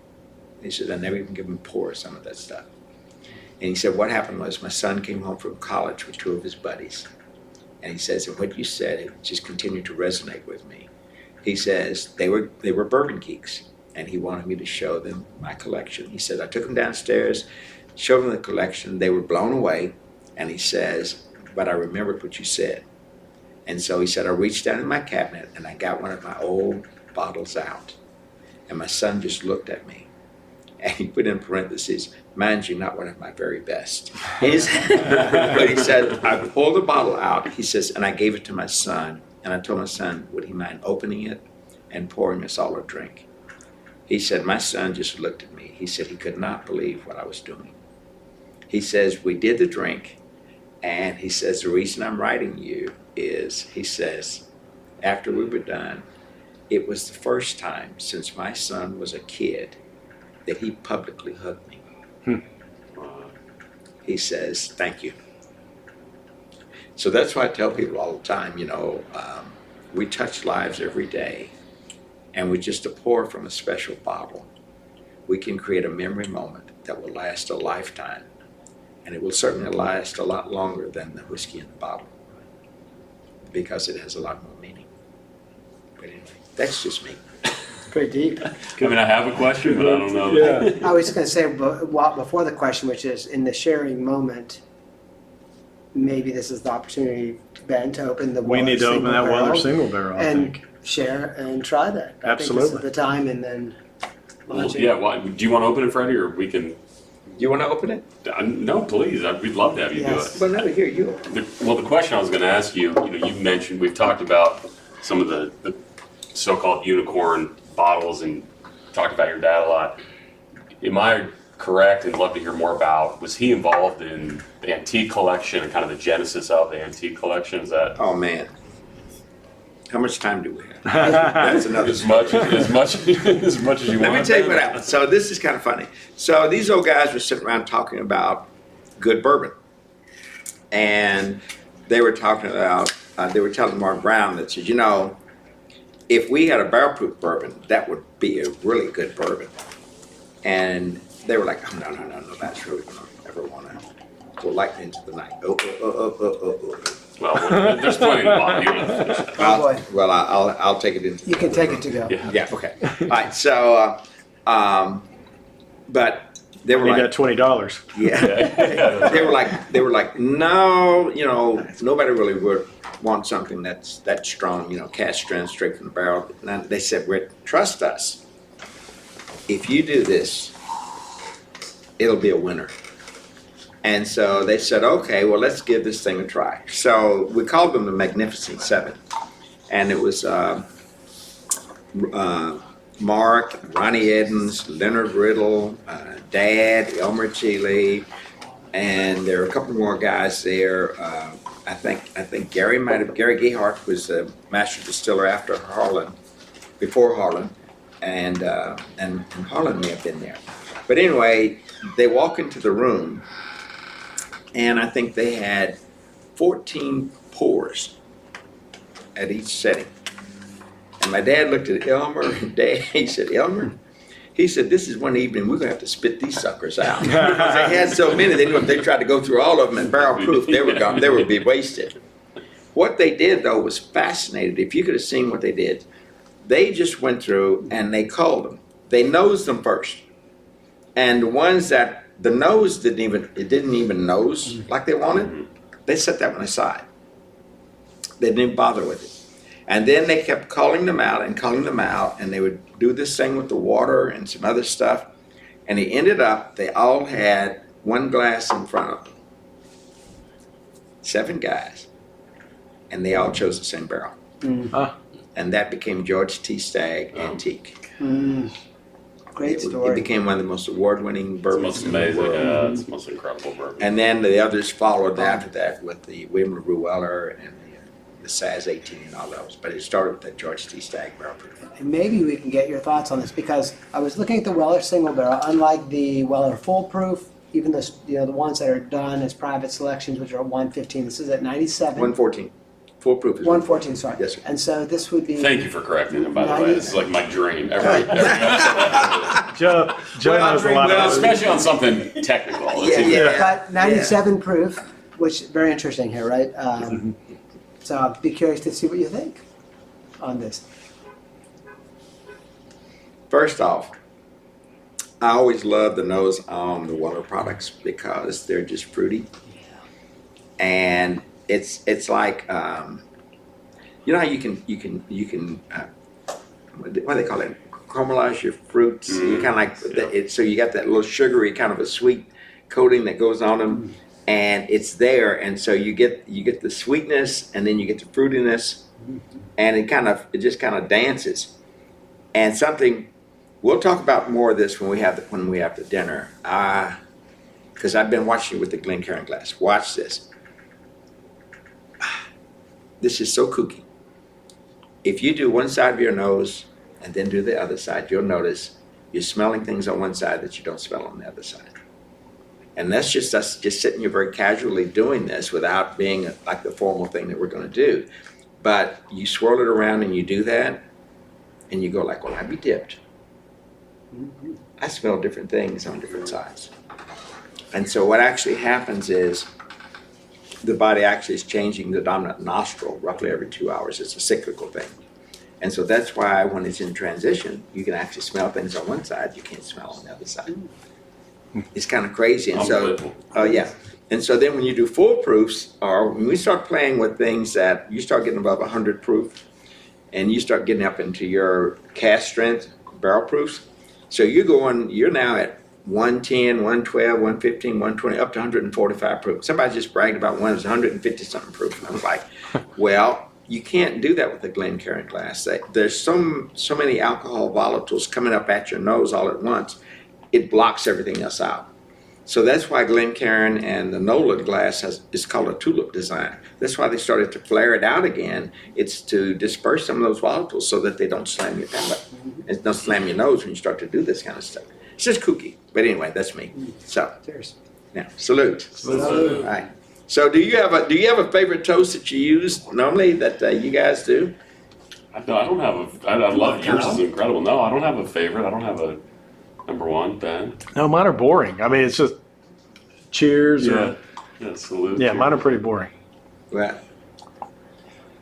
He said, I never even give him pour some of that stuff. And he said, what happened was my son came home from college with 2 of his buddies. And he says, and what you said, it just continued to resonate with me. He says, they were bourbon geeks, and he wanted me to show them my collection. He said, I took them downstairs, showed them the collection. They were blown away. And he says, but I remembered what you said. And so he said, I reached down in my cabinet and I got one of my old bottles out. And my son just looked at me. And he put in parentheses, mind you, not one of my very best. But he said, I pulled the bottle out, he says, and I gave it to my son. And I told my son, would he mind opening it and pouring us all a drink? He said, my son just looked at me. He said he could not believe what I was doing. He says, we did the drink. And he says, the reason I'm writing you is, he says, after we were done, it was the first time since my son was a kid that he publicly hugged me. He says, thank you. So that's why I tell people all the time, we touch lives every day, and with just a pour from a special bottle, we can create a memory moment that will last a lifetime. And it will certainly last a lot longer than the whiskey in the bottle, because it has a lot more meaning. But anyway, that's just me. Pretty deep. I mean, I have a question, but I don't know. Yeah. I was going to say before the question, which is in the sharing moment, maybe this is the opportunity, Ben, to open the We need to open that Weller single barrel, I and think. share and try that. I Absolutely. think this is the time, and then launch it. Yeah, do you want to open it, Freddie, or we can? You want to open it? No, please. We'd love to have you Yes. do it. Well, no, here, you open it. Well, the question I was going to ask you, you mentioned, we've talked about some of the so-called unicorn bottles and talked about your dad a lot. Am I correct, and love to hear more about, was he involved in the antique collection and kind of the genesis of the antique collection? Is that Oh, man. How much time do we have? That's another as much as you want? Let me tell you what happened. So this is kind of funny. So these old guys were sitting around talking about good bourbon. And they were talking about, they were telling Mark Brown that said, if we had a barrel-proof bourbon, that would be a really good bourbon. And they were like, oh, no, that's really going to ever want to go lightning into the night. Oh. Well, there's plenty to buy. You don't have to finish that. Oh, boy. Well, I'll take it into You can take it to go. Yeah. Okay. All right, so, but they were You like, got $20. yeah. They were like, no, nobody really would want something that's that strong, cast strength straight from the barrel. And they said, trust us. If you do this, it'll be a winner. And so they said, okay, well, let's give this thing a try. So we called them the Magnificent Seven. And it was Mark, Ronnie Edens, Leonard Riddle, Dad, Elmer Chile, and there were a couple more guys there. I think Gary Gehart was the master distiller after Harlan, before Harlan, and Harlan may have been there. But anyway, they walk into the room, and I think they had 14 pours at each setting. And my dad looked at Elmer, and he said, Elmer, he said, this is one evening we're going to have to spit these suckers out. Because they had so many, they knew if they tried to go through all of them in barrel proof, they would be wasted. What they did, though, was fascinating. If you could have seen what they did, they just went through and they culled them. They nosed them first. And the ones that the nose didn't even nose like they wanted, they set that one aside. They didn't even bother with it. And then they kept calling them out, and they would do this thing with the water and some other stuff. And it ended up, they all had one glass in front of them. 7 guys. And they all chose the same barrel. And that became George T. Stagg Antique. Great It story. became one of the most award-winning bourbons It's in the amazing. world. Yeah, it's the most incredible bourbon. And then the others followed after that with the William LaRue Weller and the Saz 18 and all those. But it started with that George T. Stagg barrel proof. And maybe we can get your thoughts on this, because I was looking at the Weller single barrel. Unlike the Weller full proof, even the ones that are done as private selections, which are 115, this is at 97. 114. Foolproof is 114, sorry. Yes, sir. And so this would be. Thank you for correcting him, by the way. 90 It's like my dream. Every episode. Joe knows a lot Well, about it. especially on something technical. It's Yeah, even- yeah. But 97 proof, which is very interesting here, right? So I'd be curious to see what you think on this. First off, I always love the nose on the Weller products because they're just fruity, and it's like you know how you can what do they call it, caramelize your fruits. You kind of like it, so you got that little sugary kind of a sweet coating that goes on them, and it's there, and so you get the sweetness, and then you get the fruitiness, and it just kind of dances, and something. We'll talk about more of this when we have the dinner. Because I've been watching it with the Glencairn glass. Watch this. This is so kooky. If you do one side of your nose and then do the other side, you'll notice you're smelling things on one side that you don't smell on the other side. And that's just us just sitting here very casually doing this without being like the formal thing that we're going to do. But you swirl it around and you do that, and you go like, well, I'd be dipped. I smell different things on different sides. And so what actually happens is the body actually is changing the dominant nostril roughly every 2 hours. It's a cyclical thing. And so that's why when it's in transition, you can actually smell things on one side, you can't smell on the other side. It's kind of crazy. And so, yeah. And so then when you do full proofs, or when we start playing with things that you start getting above 100 proof, and you start getting up into your cast strength barrel proofs, so you're now at 110, 112, 115, 120, up to 145 proof. Somebody just bragged about one that was 150 something proof. And I was like, well, you can't do that with the Glencairn glass. There's so many alcohol volatiles coming up at your nose all at once. It blocks everything else out. So that's why Glencairn and the Nola glass is called a tulip design. That's why they started to flare it out again. It's to disperse some of those volatiles so that they don't slam your palate. It don't slam your nose when you start to do this kind of stuff. It's just kooky. But anyway, that's me. So, Cheers. now, salute. Salute. All right. So do you have a favorite toast that you use normally that you guys do? No, I don't have I love yours. Is incredible. No, I don't have a favorite. I don't have a number one, Ben. No, mine are boring. I mean, it's just cheers. Or, Salute. yeah, mine are pretty boring. Well,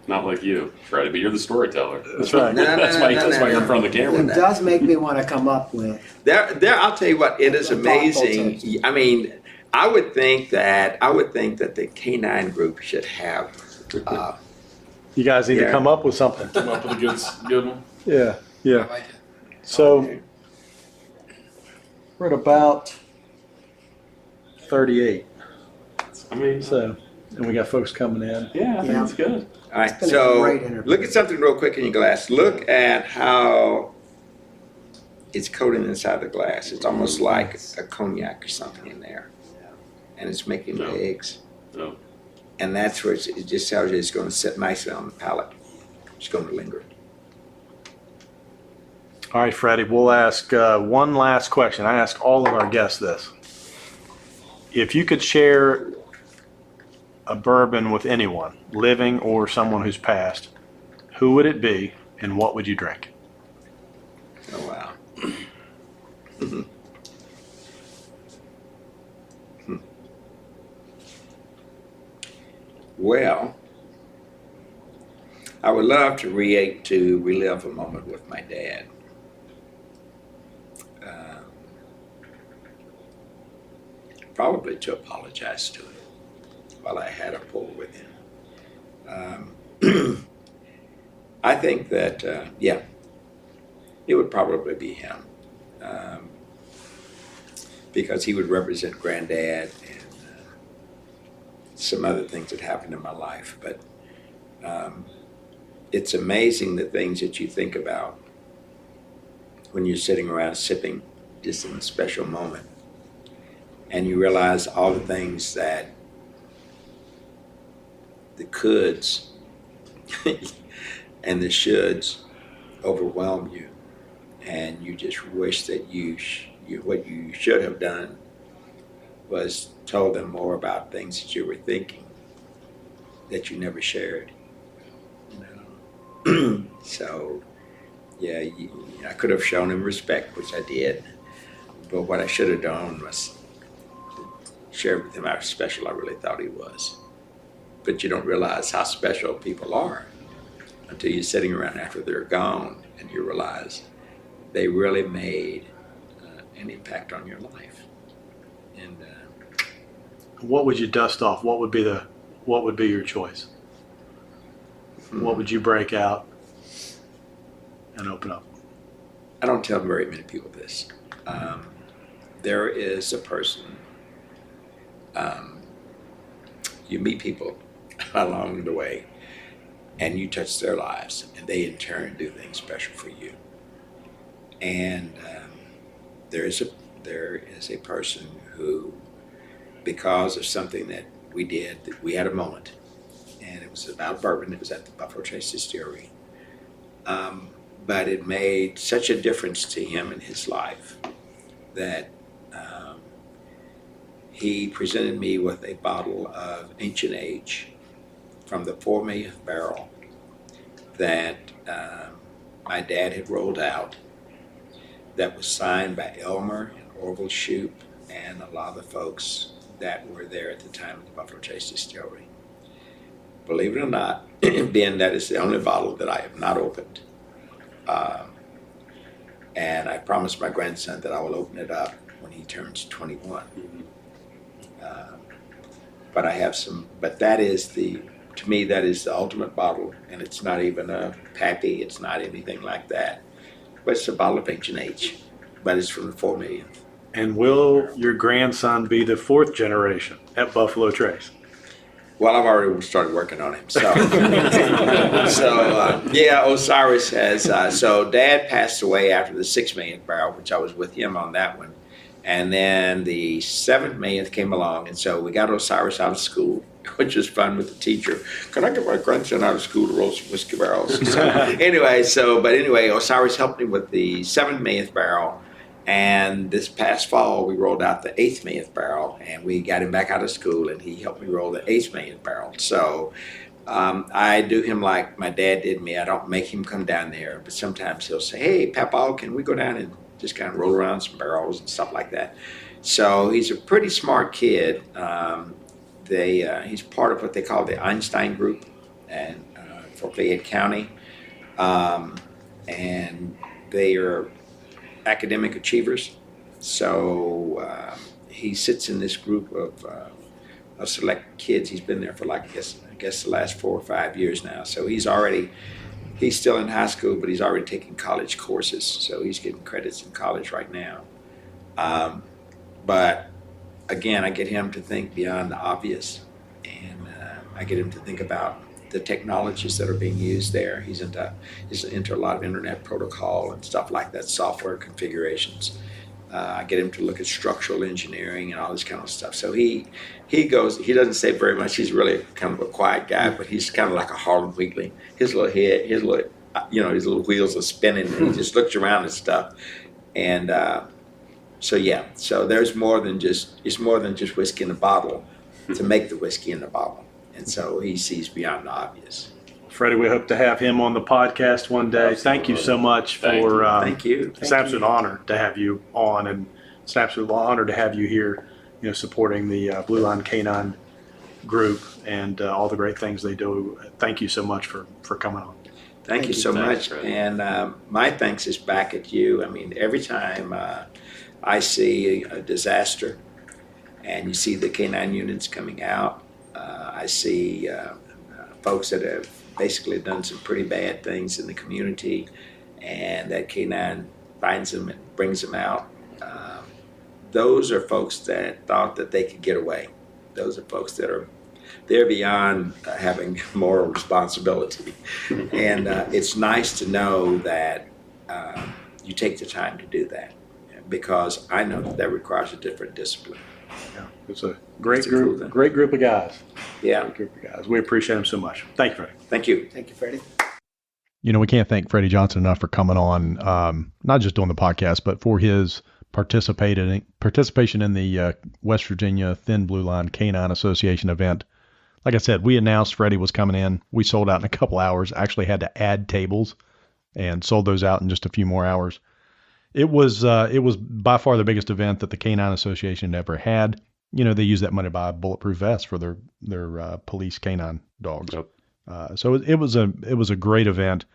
Not like you, Freddie, but you're the storyteller. That's right. That's why you're in front of the camera. It does make me want to come up with. there. I'll tell you what. It is amazing. I mean, I would think that the Canine group should have. You guys need to Yeah. come up with something. Come up with a good one. Yeah, yeah. So we're at about 38. I mean, So, and we got folks coming in. yeah, I think it's good. All right. been a So great interview. look at something real quick in your glass. Look at how it's coated inside the glass. It's almost like a cognac or something in there, and it's making No. eggs. No. And that's where it just tells you it's going to sit nicely on the palate. It's going to linger. All right, Freddie, we'll ask one last question. I ask all of our guests this. If you could share a bourbon with anyone, living or someone who's passed, who would it be and what would you drink? Oh, wow. Well, I would love to relive a moment with my dad. Probably to apologize to him while I had a pull with him. I think that, it would probably be him. Because he would represent Granddad and some other things that happened in my life. But it's amazing the things that you think about when you're sitting around sipping just in a special moment. And you realize all the things that the coulds and the shoulds overwhelm you. And you just wish that what you should have done was told them more about things that you were thinking that you never shared. So, yeah, I could have shown him respect, which I did. But what I should have done was share with him how special I really thought he was. But you don't realize how special people are until you're sitting around after they're gone and you realize they really made an impact on your life. And What would you dust off? What would be your choice? What would you break out and open up? I don't tell very many people this. There is a person, you meet people along the way and you touch their lives and they in turn do things special for you. And there is a person who, because of something that we did, we had a moment, and it was about bourbon. It was at the Buffalo Trace Distillery. But it made such a difference to him in his life that he presented me with a bottle of ancient age from the 4 millionth barrel that my dad had rolled out, that was signed by Elmer and Orville Shoup and a lot of the folks that were there at the time at the Buffalo Trace Distillery. Believe it or not, Ben, that is the only bottle that I have not opened. And I promised my grandson that I will open it up when he turns 21. But I have some, but that is to me, that is the ultimate bottle, and it's not even a pappy, it's not anything like that. But it's a bottle of ancient age, but it's from the 4 millionth. And will your grandson be the 4th generation at Buffalo Trace? Well, I've already started working on him. So, yeah, Osiris has. So, Dad passed away after the 6 millionth barrel, which I was with him on that one. And then the 7 millionth came along, and so we got Osiris out of school, which was fun with the teacher. Can I get my grandson out of school to roll some whiskey barrels? So, anyway, Osiris helped me with the 7 millionth barrel. And this past fall, we rolled out the 8 millionth barrel, and we got him back out of school, and he helped me roll the 8 millionth barrel. So I do him like my dad did me. I don't make him come down there, but sometimes he'll say, "Hey, Papa, can we go down and just kind of roll around some barrels and stuff like that?" So he's a pretty smart kid. He's part of what they call the Einstein group and for Breathitt County. And they are academic achievers. So he sits in this group of select kids. He's been there for I guess the last 4 or 5 years now. So he's still in high school, but he's already taking college courses. So he's getting credits in college right now. But again, I get him to think beyond the obvious, and I get him to think about the technologies that are being used there. He's into a lot of internet protocol and stuff like that, software configurations. I get him to look at structural engineering and all this kind of stuff. So he doesn't say very much. He's really kind of a quiet guy, but he's kind of like a Harlem Wheatley. His little head, his little wheels are spinning, and he just looks around and stuff. And so there's more than just whiskey in a bottle to make the whiskey in the bottle. And so he sees beyond the obvious. Freddie, we hope to have him on the podcast one day. Absolutely. Thank you so much for. Thank you. It's an absolute honor to have you on, and it's an absolute honor to have you here, supporting the Blue Line Canine group and all the great things they do. Thank you so much for coming on. Thank you so much. Freddie. And my thanks is back at you. I mean, every time I see a disaster and you see the canine units coming out, I see folks that have basically done some pretty bad things in the community, and that canine finds them and brings them out. Those are folks that thought that they could get away. Those are folks that they're beyond having moral responsibility. And it's nice to know that you take the time to do that, because I know that requires a different discipline. Yeah, it's a great It's a cool group, thing. great group of guys. Yeah. Great group of guys. We appreciate them so much. Thank you, Freddie. Thank you. Thank you, Freddie. We can't thank Freddie Johnson enough for coming on, not just doing the podcast, but for his participation in the West Virginia Thin Blue Line Canine Association event like I said, we announced Freddie was coming in. We sold out in a couple hours. Actually had to add tables and sold those out in just a few more hours. It was by far the biggest event that the Canine Association ever had. They use that money to buy bulletproof vests for their police canine dogs. Yep. So it was a great event.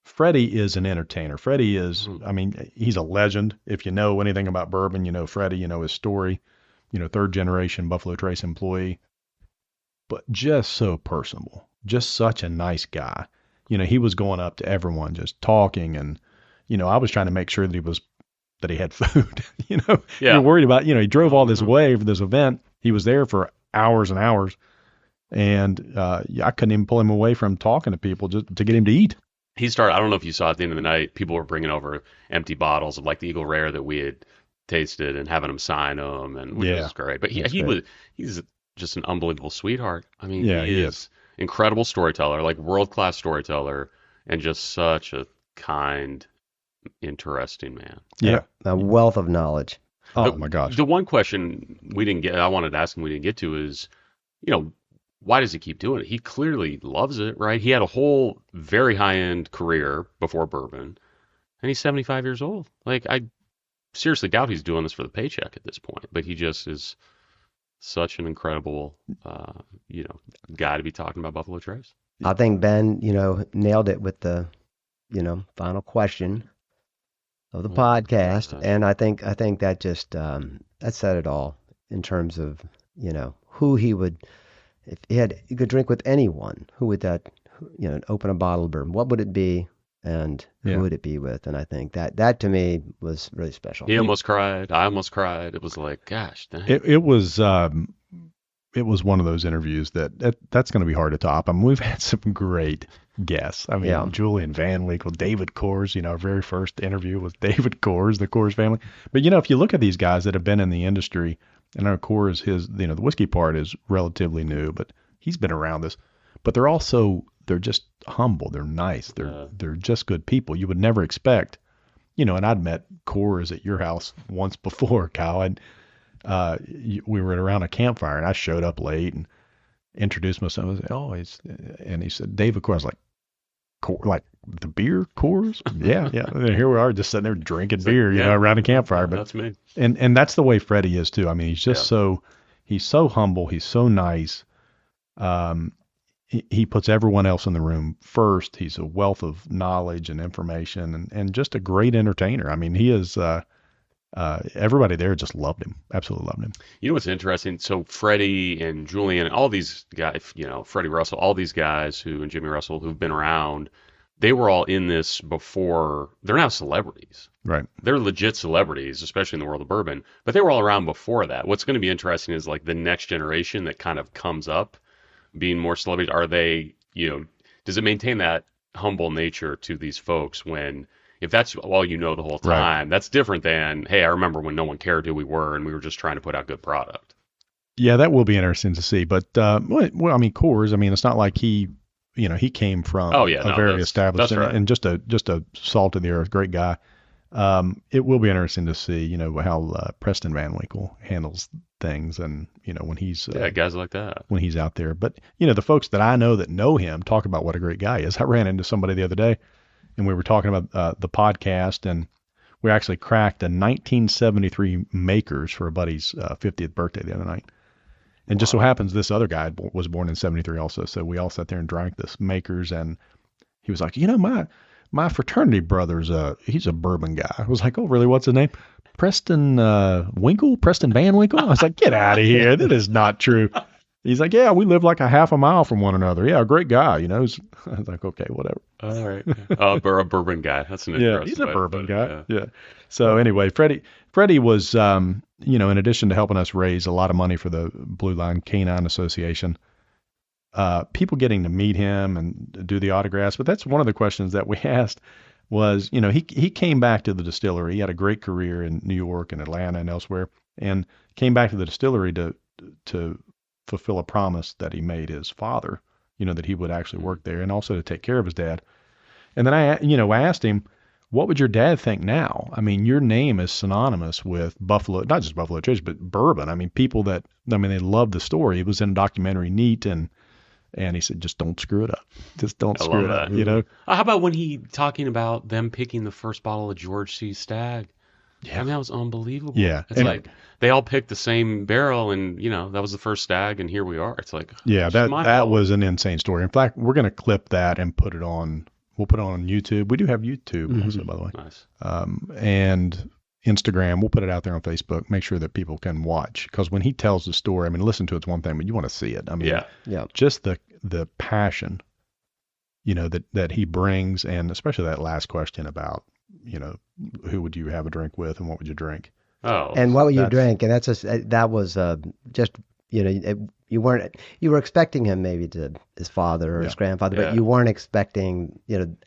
Freddie is an entertainer. Freddie is, I mean, he's a legend. If you know anything about bourbon, you know Freddie, you know his story, third generation Buffalo Trace employee, but just so personable, just such a nice guy. He was going up to everyone, just talking, and, I was trying to make sure that he had food. Yeah. You're worried about, he drove all this way for this event. He was there for hours and hours. And I couldn't even pull him away from talking to people just to get him to eat. He started, I don't know if you saw at the end of the night, people were bringing over empty bottles of like the Eagle Rare that we had tasted and having him sign them, and which was great. But he's just an unbelievable sweetheart. I mean, he is incredible storyteller, like world-class storyteller, and just such a kind, interesting man. Yeah. A wealth of knowledge. Oh my gosh. The one question I wanted to ask him we didn't get to is, why does he keep doing it? He clearly loves it, right? He had a whole very high-end career before bourbon, and he's 75 years old. Like, I seriously doubt he's doing this for the paycheck at this point, but he just is such an incredible, guy to be talking about Buffalo Trace. I think Ben, nailed it with the, final question of the podcast. And I think that just, that said it all in terms of, who he would, if he could drink with anyone, who would that, open a bottle of bourbon, what would it be? And who would it be with? And I think that to me was really special. He almost cried. I almost cried. It was like, gosh, dang. It was one of those interviews that's going to be hard to top. I mean, we've had some great guests. I mean, Julian Van Winkle, David Coors, our very first interview with David Coors, the Coors family. But, if you look at these guys that have been in the industry, and our Coors, the whiskey part is relatively new, but he's been around this. But they're just humble. They're nice. They're just good people. You would never expect, and I'd met Coors at your house once before, Kyle, and we were around a campfire, and I showed up late and introduced myself. I was like, and he said, David Coors. I was like the beer Coors? Yeah. And here we are just sitting there drinking beer, around a campfire. But that's me. And that's the way Freddie is too. I mean, he's just he's so humble. He's so nice. He puts everyone else in the room first. He's a wealth of knowledge and information and just a great entertainer. I mean, he is, everybody there just loved him. Absolutely loved him. You know what's interesting? So Freddie and Julian, all these guys, Freddie Russell, all these guys and Jimmy Russell who've been around, they were all in this before. They're now celebrities. Right. They're legit celebrities, especially in the world of bourbon, but they were all around before that. What's going to be interesting is like the next generation that kind of comes up being more celebrities. Are they, does it maintain that humble nature to these folks when, if that's all the whole time, that's different than, hey, I remember when no one cared who we were and we were just trying to put out good product. Yeah, that will be interesting to see. But, Coors, it's not like he came from a very established and just a salt of the earth, great guy. It will be interesting to see, how Preston Van Winkle handles things and, when he's guys like that when he's out there. But, the folks that I know him talk about what a great guy he is. I ran into somebody the other day and we were talking about the podcast, and we actually cracked a 1973 Makers for a buddy's 50th birthday the other night. And just so happens this other guy was born in 73 also. So we all sat there and drank this Makers, and he was like, my fraternity brother's he's a bourbon guy. I was like, oh, really? What's his name? Preston Van Winkle? I was like, get out of here. That is not true. He's like, yeah, we live like a half a mile from one another. Yeah, a great guy, I was like, okay, whatever. All right. A bourbon guy. That's an interesting. He's a bourbon guy. Yeah. So anyway, Freddie was, in addition to helping us raise a lot of money for the Blue Line Canine Association, people getting to meet him and do the autographs. But that's one of the questions that we asked was, he came back to the distillery. He had a great career in New York and Atlanta and elsewhere, and came back to the distillery to fulfill a promise that he made his father, that he would actually work there and also to take care of his dad. And then I asked him, what would your dad think now? I mean, your name is synonymous with Buffalo, not just Buffalo Trace, but bourbon. I mean, they love the story. It was in a documentary, Neat, and he said, just don't screw it up. Just don't screw it up, you know? How about when he talking about them picking the first bottle of George C. Stagg? Yeah. I mean, that was unbelievable. Yeah. It's like they all picked the same barrel and, that was the first Stagg and here we are. It's like, yeah, that was an insane story. In fact, we're going to clip that and put it on. We'll put it on YouTube. We do have YouTube also, by the way. Nice. And Instagram. We'll put it out there on Facebook. Make sure that people can watch. Because when he tells the story, I mean, listen to it's one thing, but you want to see it. I mean, just the passion, that he brings, and especially that last question about, who would you have a drink with and what would you drink? Oh, and what would you drink? And that was just, you were expecting him maybe to his father or his grandfather, but you weren't expecting,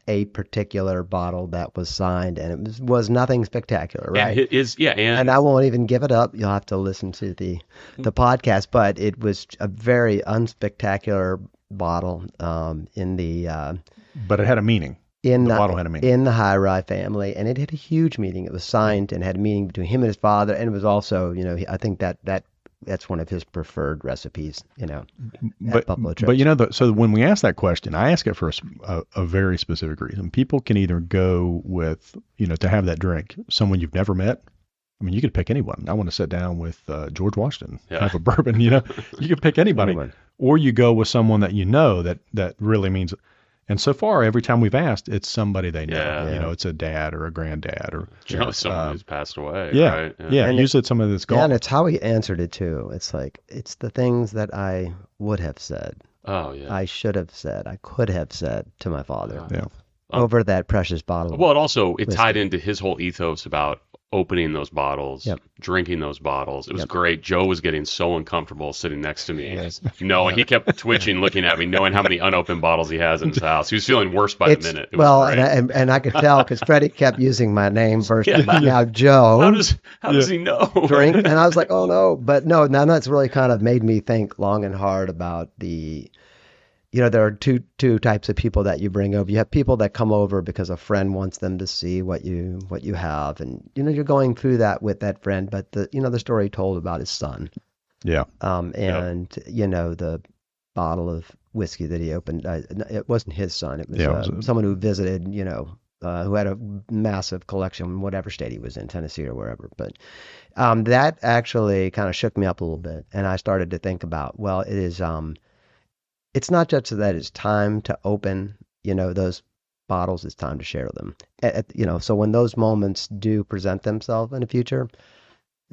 a particular bottle that was signed, and it was nothing spectacular, right? And I won't even give it up. You'll have to listen to the podcast, but it was a very unspectacular bottle but it had a meaning. The bottle had a meaning. In the High Rye family, and it had a huge meaning. It was signed and had a meaning between him and his father, and it was also, I think that's one of his preferred recipes, at Buffalo Trace. But so when we ask that question, I ask it for a very specific reason. People can either go with, to have that drink, someone you've never met. I mean, you could pick anyone. I want to sit down with George Washington, have a bourbon. You could pick anybody, or you go with someone that really means. And so far, every time we've asked, it's somebody they know. Yeah. It's a dad or a granddad or someone who's passed away. Yeah, right? And usually it's somebody that's gone. Yeah, and it's how he answered it too. It's like it's the things that I would have said. Oh yeah. I should have said. I could have said to my father. Yeah. Over that precious bottle. Well, it tied into his whole ethos about opening those bottles, drinking those bottles. It was great. Joe was getting so uncomfortable sitting next to me. And he kept twitching, looking at me, knowing how many unaopened bottles he has in his house. He was feeling worse by the minute. And I could tell because Freddie kept using my name first. Now Joe. How does he know? Drink. And I was like, oh no. But no, now that's really kind of made me think long and hard about the. There are two types of people that you bring over. You have people that come over because a friend wants them to see what you have, and you're going through that with that friend. But the story told about his son. Yeah. The bottle of whiskey that he opened. It wasn't his son. It was someone who visited. Who had a massive collection in whatever state he was in, Tennessee or wherever. But that actually kind of shook me up a little bit, and I started to think about it is. It's not just that it's time to open, those bottles, it's time to share them. So when those moments do present themselves in the future,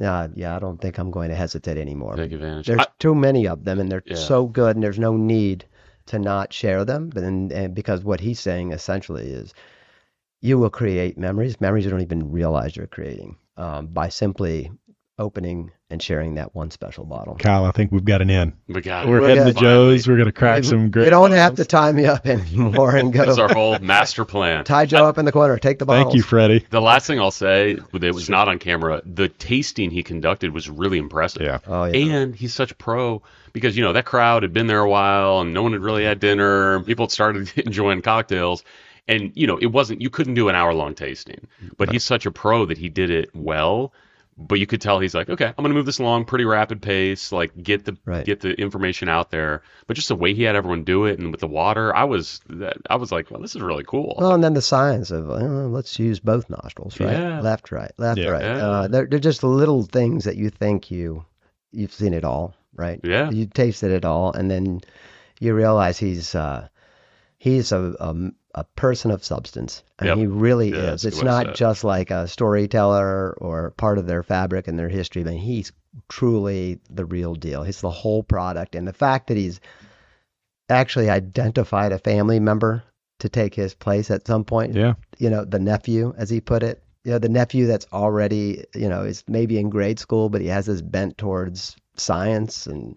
I don't think I'm going to hesitate anymore. Take advantage. There's too many of them, and they're so good, and there's no need to not share them. And because what he's saying essentially is you will create memories you don't even realize you're creating by simply opening and sharing that one special bottle. Kyle, I think we've got an in. We're heading to Joe's. We're going to crack some great. You don't have to tie me up anymore and go. That's our whole master plan. Tie Joe up in the corner. Take the bottles. Thank you, Freddie. The last thing I'll say, that was not on camera, the tasting he conducted was really impressive. Yeah. Oh, yeah. And he's such a pro because, that crowd had been there a while and no one had really had dinner. People had started enjoying cocktails. And, it wasn't, you couldn't do an hour-long tasting. But he's such a pro that he did it well. But you could tell he's like, okay, I'm going to move this along pretty rapid pace, like get the information out there. But just the way he had everyone do it, and with the water, I was like, well, this is really cool. Well, and then the science of let's use both nostrils, right? Yeah. Left, right. Yeah. They're just little things that you think you've seen it all, right? Yeah. You tasted it all, and then you realize he's a person of substance. And he really is. It's not just like a storyteller or part of their fabric and their history, but he's truly the real deal. He's the whole product. And the fact that he's actually identified a family member to take his place at some point, the nephew, as he put it, the nephew that's already, is maybe in grade school, but he has this bent towards science and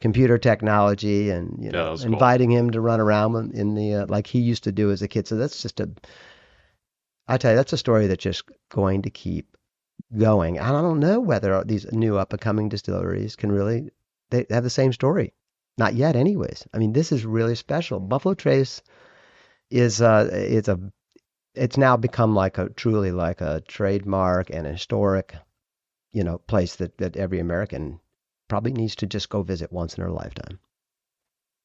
computer technology, and inviting him to run around in the like he used to do as a kid. So that's just I tell you, that's a story that's just going to keep going. And I don't know whether these new up and coming distilleries they have the same story. Not yet, anyways. I mean, this is really special. Buffalo Trace is it's now become truly like a trademark and a historic, place that every American probably needs to just go visit once in their lifetime.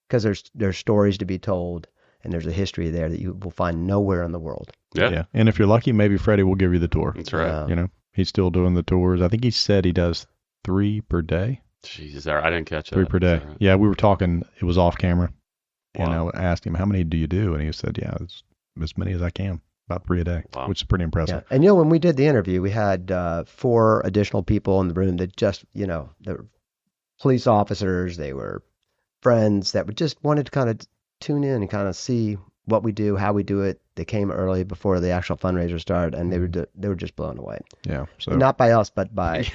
Because there's stories to be told, and there's a history there that you will find nowhere in the world. Yeah. And if you're lucky, maybe Freddie will give you the tour. That's right. Yeah. He's still doing the tours. I think he said he does 3 per day. Jesus, I didn't catch that. 3 per day. Is that right? Yeah, we were talking. It was off camera. And Wow. I asked him, how many do you do? And he said, yeah, as many as I can. About 3 a day, Wow. which is pretty impressive. Yeah. And when we did the interview, we had 4 additional people in the room that just, they were police officers, they were friends that would just wanted to kind of tune in and kind of see what we do, how we do it. They came early before the actual fundraiser started, and they were just blown away. Yeah. So Not by us, but by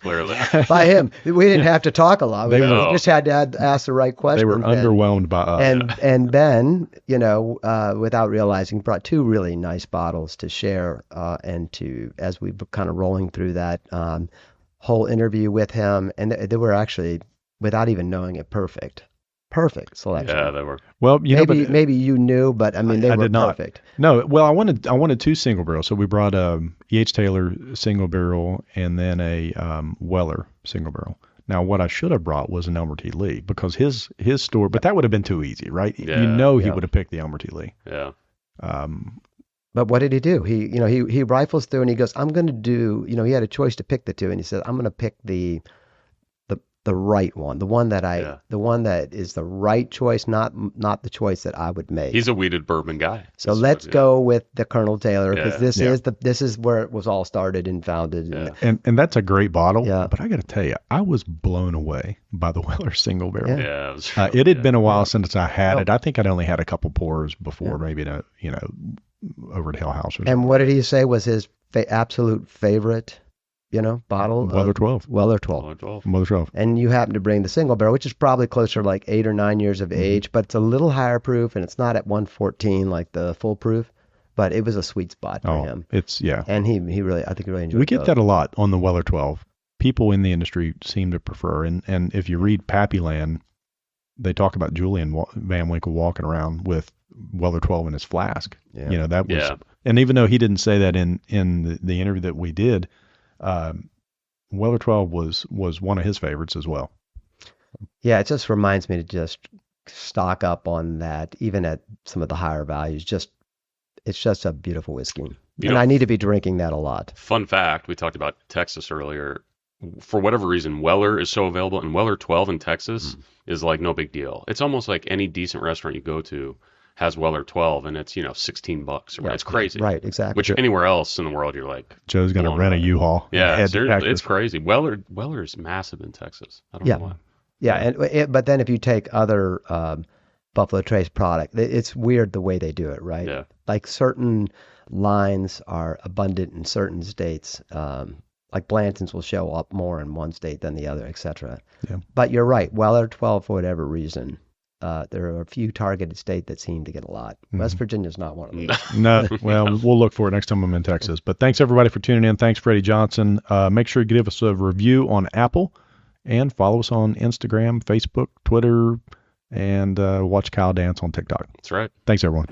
Clearly. by him. We didn't have to talk a lot. We They were- just had to ask the right questions. they were underwhelmed by us. And Ben, without realizing, brought 2 really nice bottles to share, and as we were kind of rolling through that whole interview with him, and they were actually, without even knowing it, perfect selection. Yeah, they were. Well, maybe you knew, but I mean they I were did not. perfect. No, well, I wanted 2 single barrels, so we brought a E.H. Taylor single barrel and then a Weller single barrel. Now, what I should have brought was an Elmer T. Lee, because his store, but that would have been too easy, right? Yeah, he yeah. would have picked the Elmer T. Lee. Yeah. But what did he do? He rifles through and he goes, I'm going to do, he had a choice to pick the 2, and he said, I'm going to pick the right one, the one that is the right choice, not the choice that I would make. He's a weeded bourbon guy. So This is let's what- go with the Colonel Taylor, because Yeah. this is where it was all started and founded. Yeah. And that's a great bottle. Yeah. But I got to tell you, I was blown away by the Weller single barrel. Yeah. Yeah. It, was It had yeah. been a while since I had Oh. it. I think I'd only had a couple pours before, maybe over at Hill House or something. And what did he say was his absolute favorite, bottle? Weller 12. Weller 12. Oh, 12. Weller 12. And you happen to bring the single barrel, which is probably closer to like 8 or 9 years of age, but it's a little higher proof, and it's not at 114 like the full proof. But it was a sweet spot for him, It's, yeah. and I think he really enjoyed it. We get that a lot on the Weller 12. People in the industry seem to prefer, and if you read Pappyland, they talk about Julian Van Winkle walking around with Weller 12 in his flask. Yeah. That was, Yeah. and even though he didn't say that in the interview that we did, Weller 12 was one of his favorites as well. Yeah, it just reminds me to just stock up on that, even at some of the higher values. It's just a beautiful whiskey, and I need to be drinking that a lot. Fun fact, we talked about Texas earlier. For whatever reason, Weller is so available, and Weller 12 in Texas is like no big deal. It's almost like any decent restaurant you go to has Weller 12, and it's, $16 or whatever. It's crazy. Right, exactly. Which anywhere else in the world, you're like, Joe's going to blown rent a away. U-Haul. Yeah, Head to seriously, Texas. it's crazy. Weller is massive in Texas. I don't Yeah. know why. Yeah, but then if you take other Buffalo Trace product, it's weird the way they do it, right? Yeah. Like certain lines are abundant in certain states. Like Blanton's will show up more in one state than the other, etc. Yeah. But you're right. Weller 12, for whatever reason, there are a few targeted states that seem to get a lot. West Virginia's not one of those. No, well, we'll look for it next time I'm in Texas. But thanks everybody for tuning in. Thanks, Freddie Johnson. Make sure you give us a review on Apple and follow us on Instagram, Facebook, Twitter, and watch Kyle dance on TikTok. That's right. Thanks, everyone.